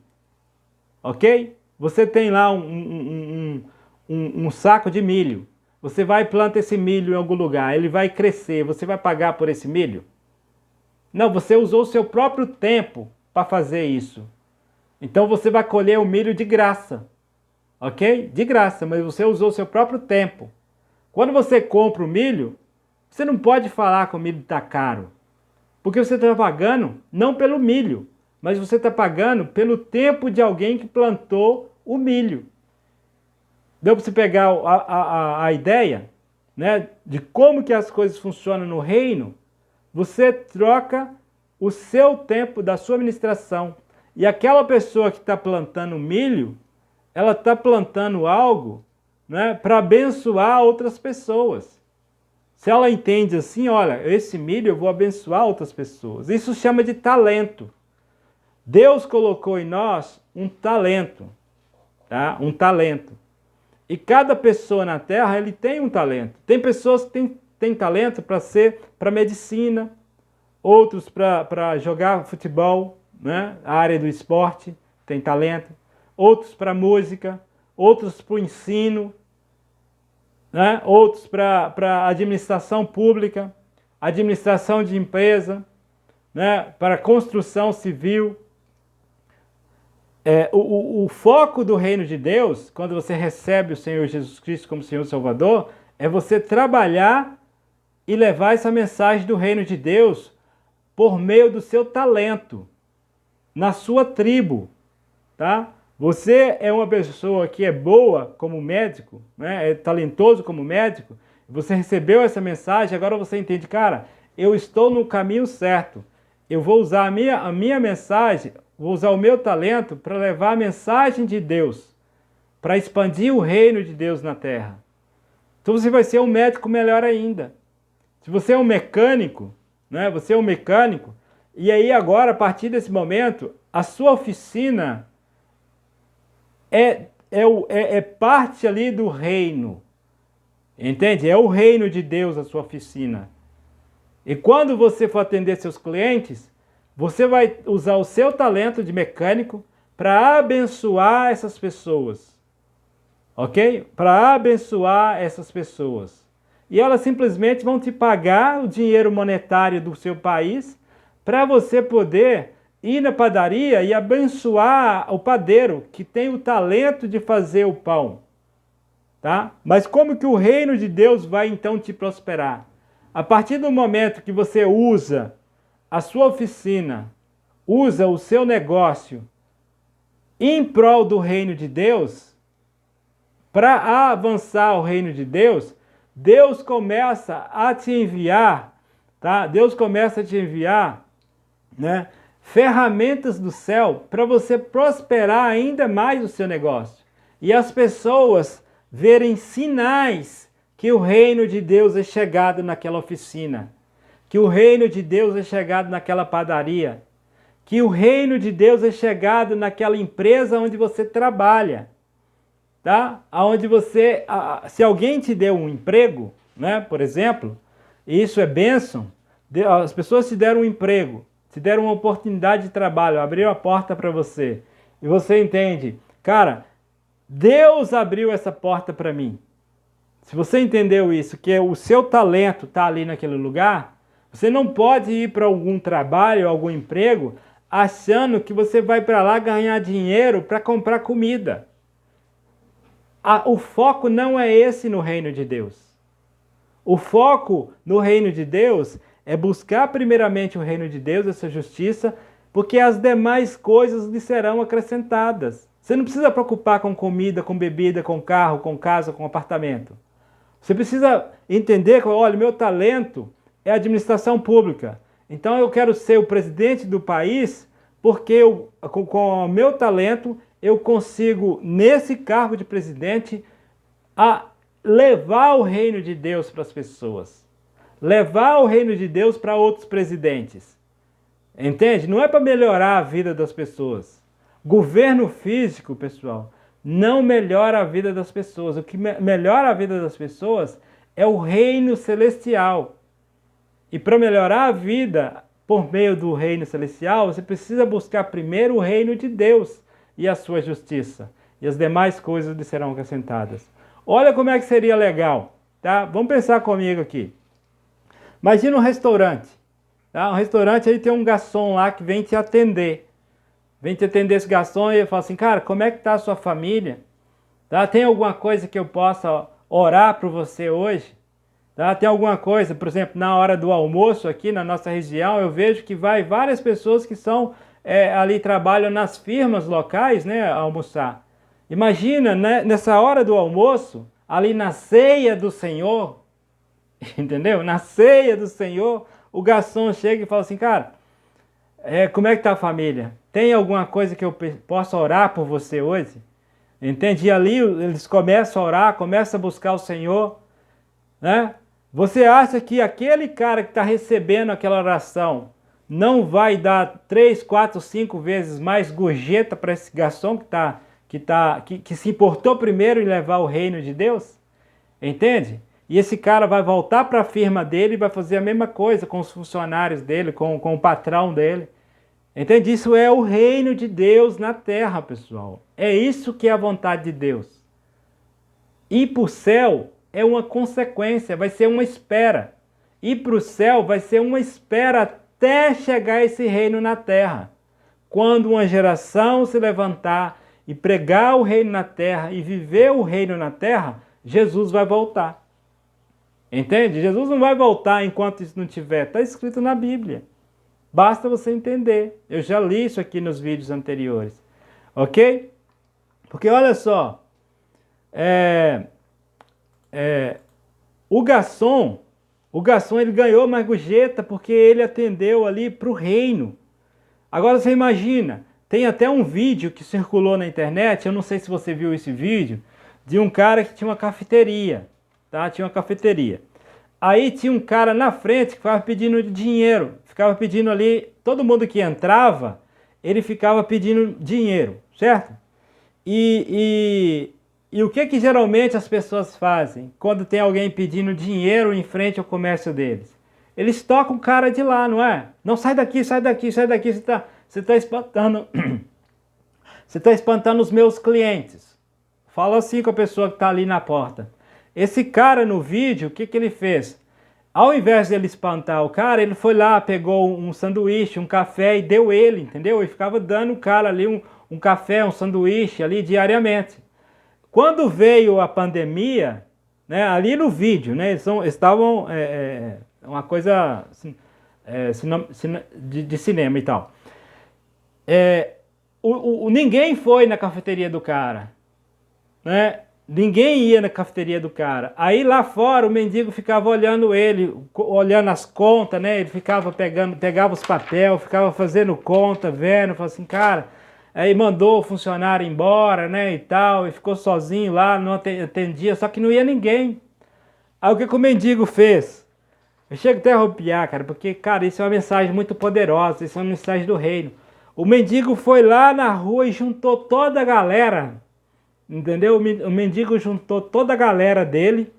ok? Você tem lá um saco de milho. Você vai e planta esse milho em algum lugar. Ele vai crescer. Você vai pagar por esse milho? Não, você usou o seu próprio tempo para fazer isso. Então você vai colher o milho de graça. Ok? De graça, mas você usou o seu próprio tempo. Quando você compra o milho, você não pode falar que o milho está caro. Porque você está pagando não pelo milho, mas você está pagando pelo tempo de alguém que plantou o milho. Deu para você pegar a ideia, né, de como que as coisas funcionam no reino? Você troca o seu tempo da sua administração. E aquela pessoa que está plantando milho, ela está plantando algo, né, para abençoar outras pessoas. Se ela entende assim, olha, esse milho eu vou abençoar outras pessoas. Isso chama de talento. Deus colocou em nós um talento, tá? Um talento. E cada pessoa na Terra, ele tem um talento. Tem pessoas que têm talento para medicina, outros para jogar futebol, né? A área do esporte tem talento. Outros para música, outros para o ensino, né? Outros para administração pública, administração de empresa, né? Para construção civil. O foco do reino de Deus, quando você recebe o Senhor Jesus Cristo como Senhor e Salvador, é você trabalhar e levar essa mensagem do reino de Deus por meio do seu talento, na sua tribo, tá? Você é uma pessoa que é boa como médico, né? É talentoso como médico, você recebeu essa mensagem, agora você entende, cara, eu estou no caminho certo, eu vou usar a minha mensagem, vou usar o meu talento para levar a mensagem de Deus, para expandir o reino de Deus na terra. Então você vai ser um médico melhor ainda. Se você é um mecânico, né? Você é um mecânico, e aí agora, a partir desse momento, a sua oficina é parte ali do reino. Entende? É o reino de Deus a sua oficina. E quando você for atender seus clientes, você vai usar o seu talento de mecânico para abençoar essas pessoas. Ok? Para abençoar essas pessoas. E elas simplesmente vão te pagar o dinheiro monetário do seu país para você poder ir na padaria e abençoar o padeiro que tem o talento de fazer o pão. Tá? Mas como que o reino de Deus vai então te prosperar? A partir do momento que você usa a sua oficina, usa o seu negócio em prol do reino de Deus, para avançar o reino de Deus, Deus começa a te enviar, tá? Deus começa a te enviar, né, ferramentas do céu para você prosperar ainda mais o seu negócio. E as pessoas verem sinais que o reino de Deus é chegado naquela oficina, que o reino de Deus é chegado naquela padaria, que o reino de Deus é chegado naquela empresa onde você trabalha, tá? Aonde você, se alguém te deu um emprego, né, por exemplo, isso é bênção, as pessoas te deram um emprego, te deram uma oportunidade de trabalho, abriram a porta para você, e você entende, cara, Deus abriu essa porta para mim. Se você entendeu isso, que o seu talento está ali naquele lugar, você não pode ir para algum trabalho, algum emprego, achando que você vai para lá ganhar dinheiro para comprar comida. O foco não é esse no reino de Deus. O foco no reino de Deus é buscar primeiramente o reino de Deus, essa justiça, porque as demais coisas lhe serão acrescentadas. Você não precisa preocupar com comida, com bebida, com carro, com casa, com apartamento. Você precisa entender que, olha, meu talento é administração pública. Então eu quero ser o presidente do país porque com o meu talento eu consigo, nesse cargo de presidente, levar o reino de Deus para as pessoas. Levar o reino de Deus para outros presidentes. Entende? Não é para melhorar a vida das pessoas. Governo físico, pessoal, não melhora a vida das pessoas. O que melhora a vida das pessoas é o reino celestial. E para melhorar a vida por meio do reino celestial, você precisa buscar primeiro o reino de Deus e a sua justiça. E as demais coisas lhe serão acrescentadas. Olha como é que seria legal, tá? Vamos pensar comigo aqui. Imagina um restaurante. Tá? Um restaurante, aí tem um garçom lá que vem te atender. Vem te atender esse garçom e ele fala assim, cara, como é que está a sua família? Tá? Tem alguma coisa que eu possa orar por você hoje? Tá? Tem alguma coisa, por exemplo, na hora do almoço aqui na nossa região, eu vejo que vai várias pessoas que são ali trabalham nas firmas locais, né, almoçar. Imagina, né, nessa hora do almoço, ali na ceia do Senhor, entendeu? Na ceia do Senhor, o garçom chega e fala assim, cara, como é que está a família? Tem alguma coisa que eu possa orar por você hoje? Entende? E ali eles começam a orar, começam a buscar o Senhor, né? Você acha que aquele cara que está recebendo aquela oração não vai dar 3, 4, 5 vezes mais gorjeta para esse garçom que se importou primeiro em levar o reino de Deus? Entende? E esse cara vai voltar para a firma dele e vai fazer a mesma coisa com os funcionários dele, com o patrão dele. Entende? Isso é o reino de Deus na terra, pessoal. É isso que é a vontade de Deus. Ir para o céu é uma consequência, vai ser uma espera. Ir para o céu vai ser uma espera até chegar esse reino na terra. Quando uma geração se levantar e pregar o reino na terra e viver o reino na terra, Jesus vai voltar. Entende? Jesus não vai voltar enquanto isso não tiver. Está escrito na Bíblia. Basta você entender. Eu já li isso aqui nos vídeos anteriores. Ok? Porque olha só. O garçom ele ganhou mais gorjeta porque ele atendeu ali para o reino. Agora você imagina, tem até um vídeo que circulou na internet, eu não sei se você viu esse vídeo, de um cara que tinha uma cafeteria, tá? Tinha uma cafeteria. Aí tinha um cara na frente que ficava pedindo dinheiro, ficava pedindo ali, todo mundo que entrava, ele ficava pedindo dinheiro, certo? E o que geralmente as pessoas fazem quando tem alguém pedindo dinheiro em frente ao comércio deles? Eles tocam o cara de lá, não é? Não, sai daqui, sai daqui, sai daqui, você tá espantando, você está espantando os meus clientes. Fala assim com a pessoa que está ali na porta. Esse cara no vídeo, o que ele fez? Ao invés de ele espantar o cara, ele foi lá, pegou um sanduíche, um café e deu ele, entendeu? E ficava dando o cara ali um café, um sanduíche ali diariamente. Quando veio a pandemia, né, ali no vídeo, né, eles estavam uma coisa de cinema e tal. Ninguém foi na cafeteria do cara, né? Ninguém ia na cafeteria do cara. Aí lá fora o mendigo ficava olhando ele, olhando as contas, né? Ele ficava pegava os papéis, ficava fazendo conta, vendo, falou assim, cara. Aí mandou o funcionário embora, né, e tal, e ficou sozinho lá, não atendia, só que não ia ninguém. Aí o que o mendigo fez? Eu chego até a arrepiar, cara, porque, cara, isso é uma mensagem muito poderosa, isso é uma mensagem do reino. O mendigo foi lá na rua e juntou toda a galera, entendeu? O mendigo juntou toda a galera dele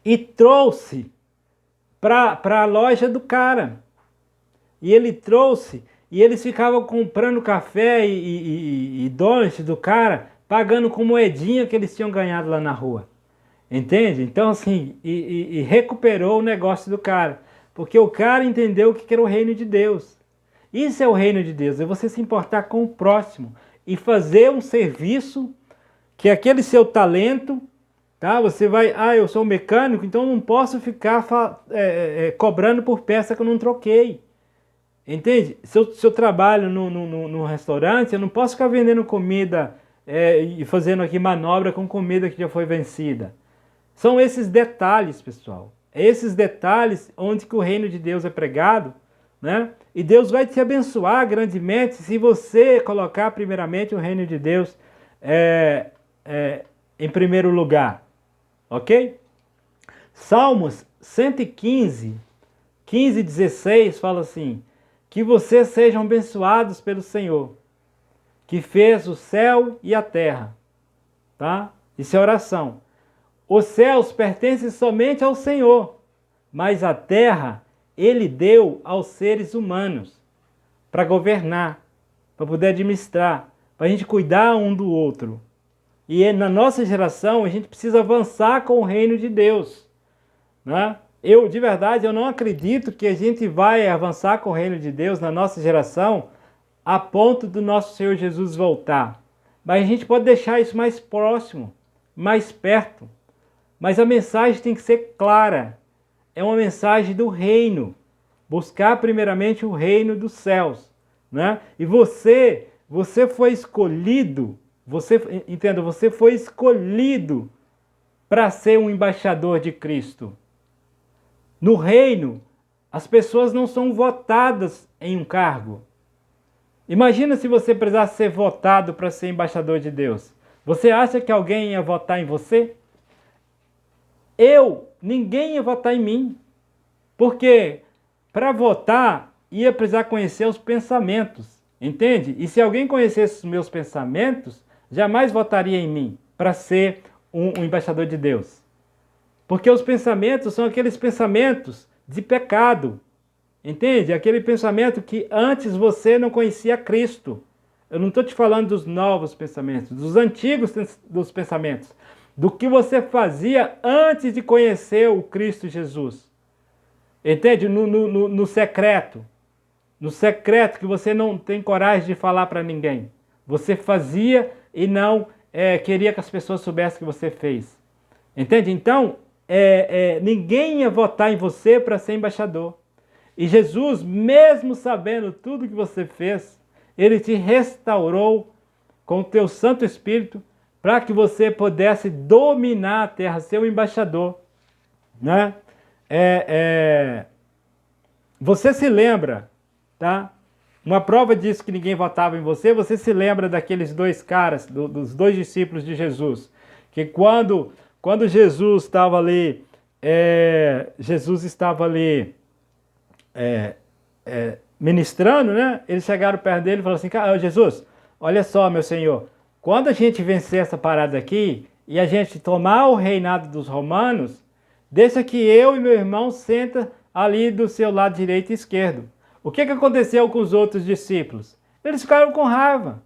e trouxe para a loja do cara. e ele trouxe, e eles ficavam comprando café e donuts do cara, pagando com moedinha que eles tinham ganhado lá na rua. Entende? Então, assim, e recuperou o negócio do cara. Porque o cara entendeu o que era o reino de Deus. Isso é o reino de Deus, é você se importar com o próximo e fazer um serviço que aquele seu talento, tá? Você vai, eu sou mecânico, então não posso ficar cobrando por peça que eu não troquei. Entende? Se eu trabalho no restaurante, eu não posso ficar vendendo comida e fazendo aqui manobra com comida que já foi vencida. São esses detalhes, pessoal. É esses detalhes onde que o reino de Deus é pregado, né? E Deus vai te abençoar grandemente se você colocar primeiramente o reino de Deus em primeiro lugar. Ok? Salmos 115, 15 e 16 fala assim: que vocês sejam abençoados pelo Senhor, que fez o céu e a terra. Tá? Isso é oração. Os céus pertencem somente ao Senhor, mas a terra Ele deu aos seres humanos para governar, para poder administrar, para a gente cuidar um do outro. E na nossa geração a gente precisa avançar com o reino de Deus. Né? De verdade, eu não acredito que a gente vai avançar com o reino de Deus na nossa geração a ponto do nosso Senhor Jesus voltar. Mas a gente pode deixar isso mais próximo, mais perto. Mas a mensagem tem que ser clara. É uma mensagem do reino. Buscar primeiramente o reino dos céus. Né? E você foi escolhido, você foi escolhido para ser um embaixador de Cristo. No reino, as pessoas não são votadas em um cargo. Imagina se você precisasse ser votado para ser embaixador de Deus. Você acha que alguém ia votar em você? Ninguém ia votar em mim. Porque para votar, ia precisar conhecer os pensamentos. Entende? E se alguém conhecesse os meus pensamentos, jamais votaria em mim para ser um embaixador de Deus. Porque os pensamentos são aqueles pensamentos de pecado. Entende? Aquele pensamento que antes você não conhecia Cristo. Eu não estou te falando dos novos pensamentos, dos antigos dos pensamentos. Do que você fazia antes de conhecer o Cristo Jesus. Entende? No secreto. No secreto que você não tem coragem de falar para ninguém. Você fazia e não queria que as pessoas soubessem que você fez. Entende? Então, ninguém ia votar em você para ser embaixador. E Jesus, mesmo sabendo tudo que você fez, Ele te restaurou com o teu Santo Espírito para que você pudesse dominar a terra, ser um embaixador. Né? Você se lembra, tá? Uma prova disso que ninguém votava em você, você se lembra daqueles dois caras, dos dois discípulos de Jesus, que quando Jesus estava ali, ministrando, né? Eles chegaram perto dele e falaram assim: Jesus, olha só, meu Senhor, quando a gente vencer essa parada aqui e a gente tomar o reinado dos romanos, deixa que eu e meu irmão senta ali do seu lado direito e esquerdo. O que aconteceu com os outros discípulos? Eles ficaram com raiva,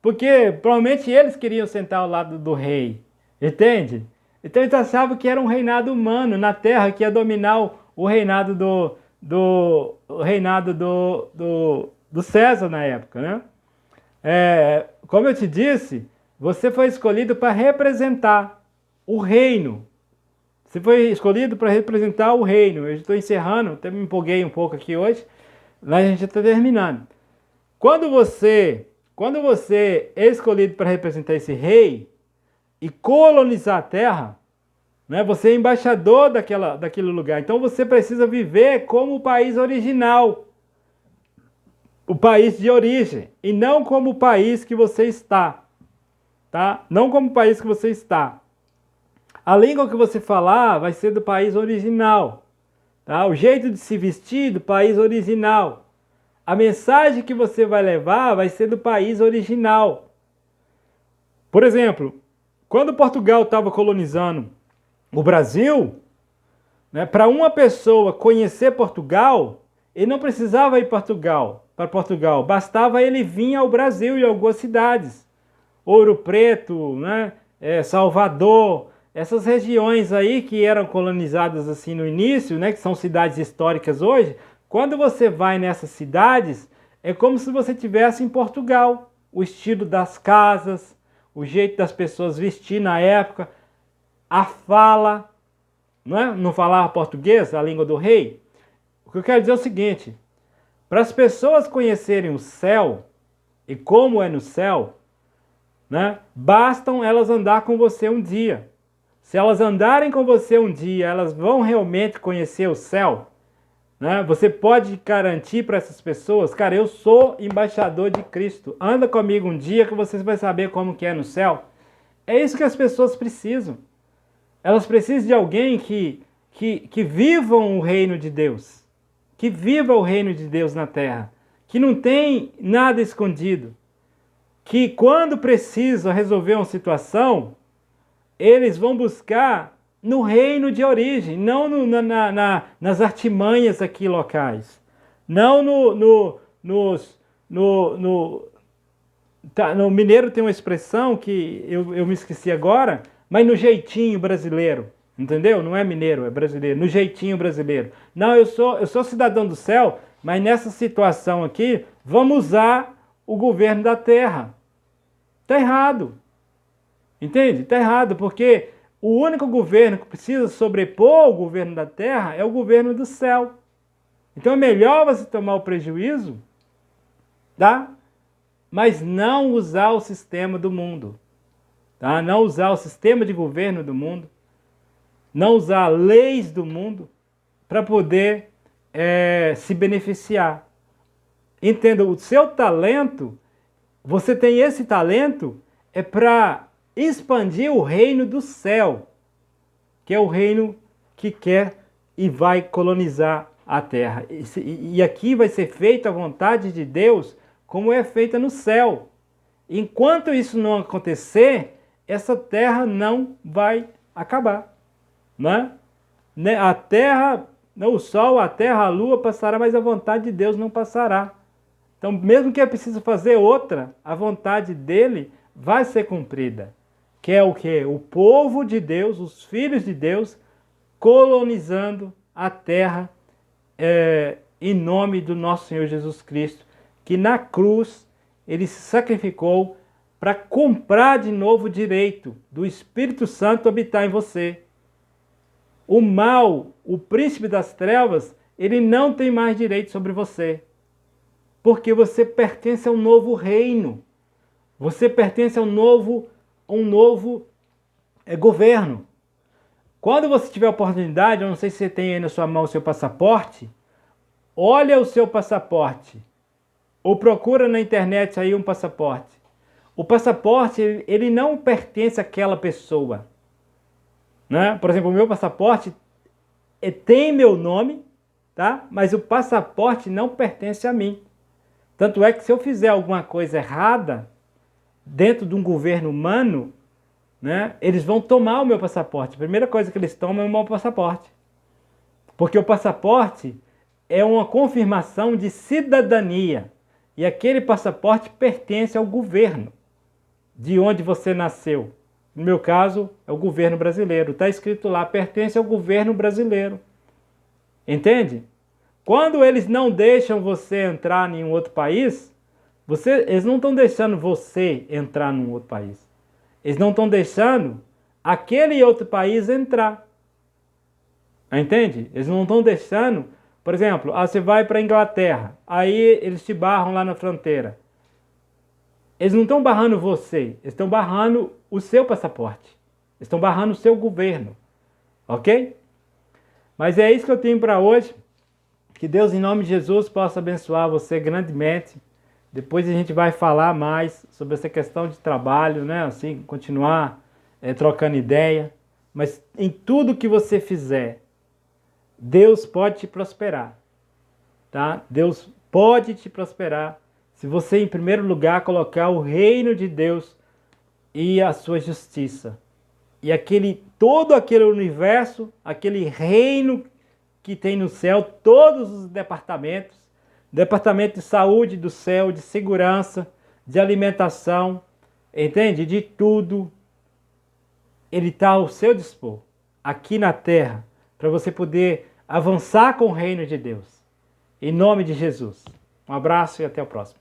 porque provavelmente eles queriam sentar ao lado do rei, entende? Então eles achavam que era um reinado humano na terra que ia dominar o reinado do César na época, né? Como eu te disse, você foi escolhido para representar o reino. Você foi escolhido para representar o reino. Eu estou encerrando, até me empolguei um pouco aqui hoje, mas a gente já está terminando. Quando você é escolhido para representar esse rei e colonizar a terra, né, você é embaixador daquele lugar. Então você precisa viver como o país original, o país de origem, e não como o país que você está. Tá? Não como o país que você está. A língua que você falar vai ser do país original. Tá? O jeito de se vestir do país original. A mensagem que você vai levar vai ser do país original. Por exemplo, quando Portugal estava colonizando o Brasil, né, para uma pessoa conhecer Portugal, ele não precisava ir para Portugal, bastava ele vir ao Brasil e algumas cidades. Ouro Preto, né? Salvador, essas regiões aí que eram colonizadas assim no início, né? Que são cidades históricas hoje. Quando você vai nessas cidades, é como se você estivesse em Portugal. O estilo das casas, o jeito das pessoas vestir na época, a fala, não falava português, a língua do rei. O que eu quero dizer é o seguinte, para as pessoas conhecerem o céu e como é no céu, bastam elas andar com você um dia. Se elas andarem com você um dia, elas vão realmente conhecer o céu. Você pode garantir para essas pessoas, cara, eu sou embaixador de Cristo. Anda comigo um dia que você vai saber como que é no céu. É isso que as pessoas precisam. Elas precisam de alguém que vivam o reino de Deus. Que viva o reino de Deus na terra. Que não tem nada escondido. Que quando precisam resolver uma situação, eles vão buscar no reino de origem, não nas artimanhas aqui locais. Não no mineiro tem uma expressão que eu me esqueci agora, mas no jeitinho brasileiro. Entendeu? Não é mineiro, é brasileiro. No jeitinho brasileiro. Não, eu sou cidadão do céu, mas nessa situação aqui, vamos usar o governo da terra. Está errado. Entende? Está errado, porque o único governo que precisa sobrepor o governo da terra é o governo do céu. Então é melhor você tomar o prejuízo, tá? Mas não usar o sistema do mundo. Tá? Não usar o sistema de governo do mundo. Não usar leis do mundo para poder se beneficiar. Entenda, o seu talento, você tem esse talento, é para expandir o reino do céu, que é o reino que quer e vai colonizar a terra. E aqui vai ser feita a vontade de Deus, como é feita no céu. Enquanto isso não acontecer, essa terra não vai acabar. A terra, o sol, a terra, a lua passará, mas a vontade de Deus não passará. Então, mesmo que é preciso fazer outra, a vontade dele vai ser cumprida. Que é o quê? O povo de Deus, os filhos de Deus, colonizando a terra em nome do nosso Senhor Jesus Cristo, que na cruz ele se sacrificou para comprar de novo o direito do Espírito Santo habitar em você. O mal, o príncipe das trevas, ele não tem mais direito sobre você. Porque você pertence a um novo reino. Você pertence a um novo governo. Quando você tiver a oportunidade, eu não sei se você tem aí na sua mão o seu passaporte, olha o seu passaporte. Ou procura na internet aí um passaporte. O passaporte, ele não pertence àquela pessoa. Por exemplo, o meu passaporte tem meu nome, tá? Mas o passaporte não pertence a mim. Tanto é que se eu fizer alguma coisa errada dentro de um governo humano, eles vão tomar o meu passaporte. A primeira coisa que eles tomam é o meu passaporte. Porque o passaporte é uma confirmação de cidadania. E aquele passaporte pertence ao governo de onde você nasceu. No meu caso, é o governo brasileiro. Está escrito lá, pertence ao governo brasileiro. Entende? Quando eles não deixam você entrar em um outro país, eles não estão deixando você entrar num outro país. Eles não estão deixando aquele outro país entrar. Entende? Eles não estão deixando, por exemplo, você vai para a Inglaterra, aí eles te barram lá na fronteira. Eles não estão barrando você, eles estão barrando o seu passaporte. Eles estão barrando o seu governo. Ok? Mas é isso que eu tenho para hoje. Que Deus, em nome de Jesus, possa abençoar você grandemente. Depois a gente vai falar mais sobre essa questão de trabalho, assim, continuar trocando ideia. Mas em tudo que você fizer, Deus pode te prosperar. Tá? Deus pode te prosperar se você, em primeiro lugar, colocar o reino de Deus e a sua justiça. E todo aquele universo, aquele reino que tem no céu, todos os departamentos, departamento de saúde do céu, de segurança, de alimentação, entende? De tudo. Ele está ao seu dispor, aqui na terra, para você poder avançar com o reino de Deus. Em nome de Jesus. Um abraço e até o próximo.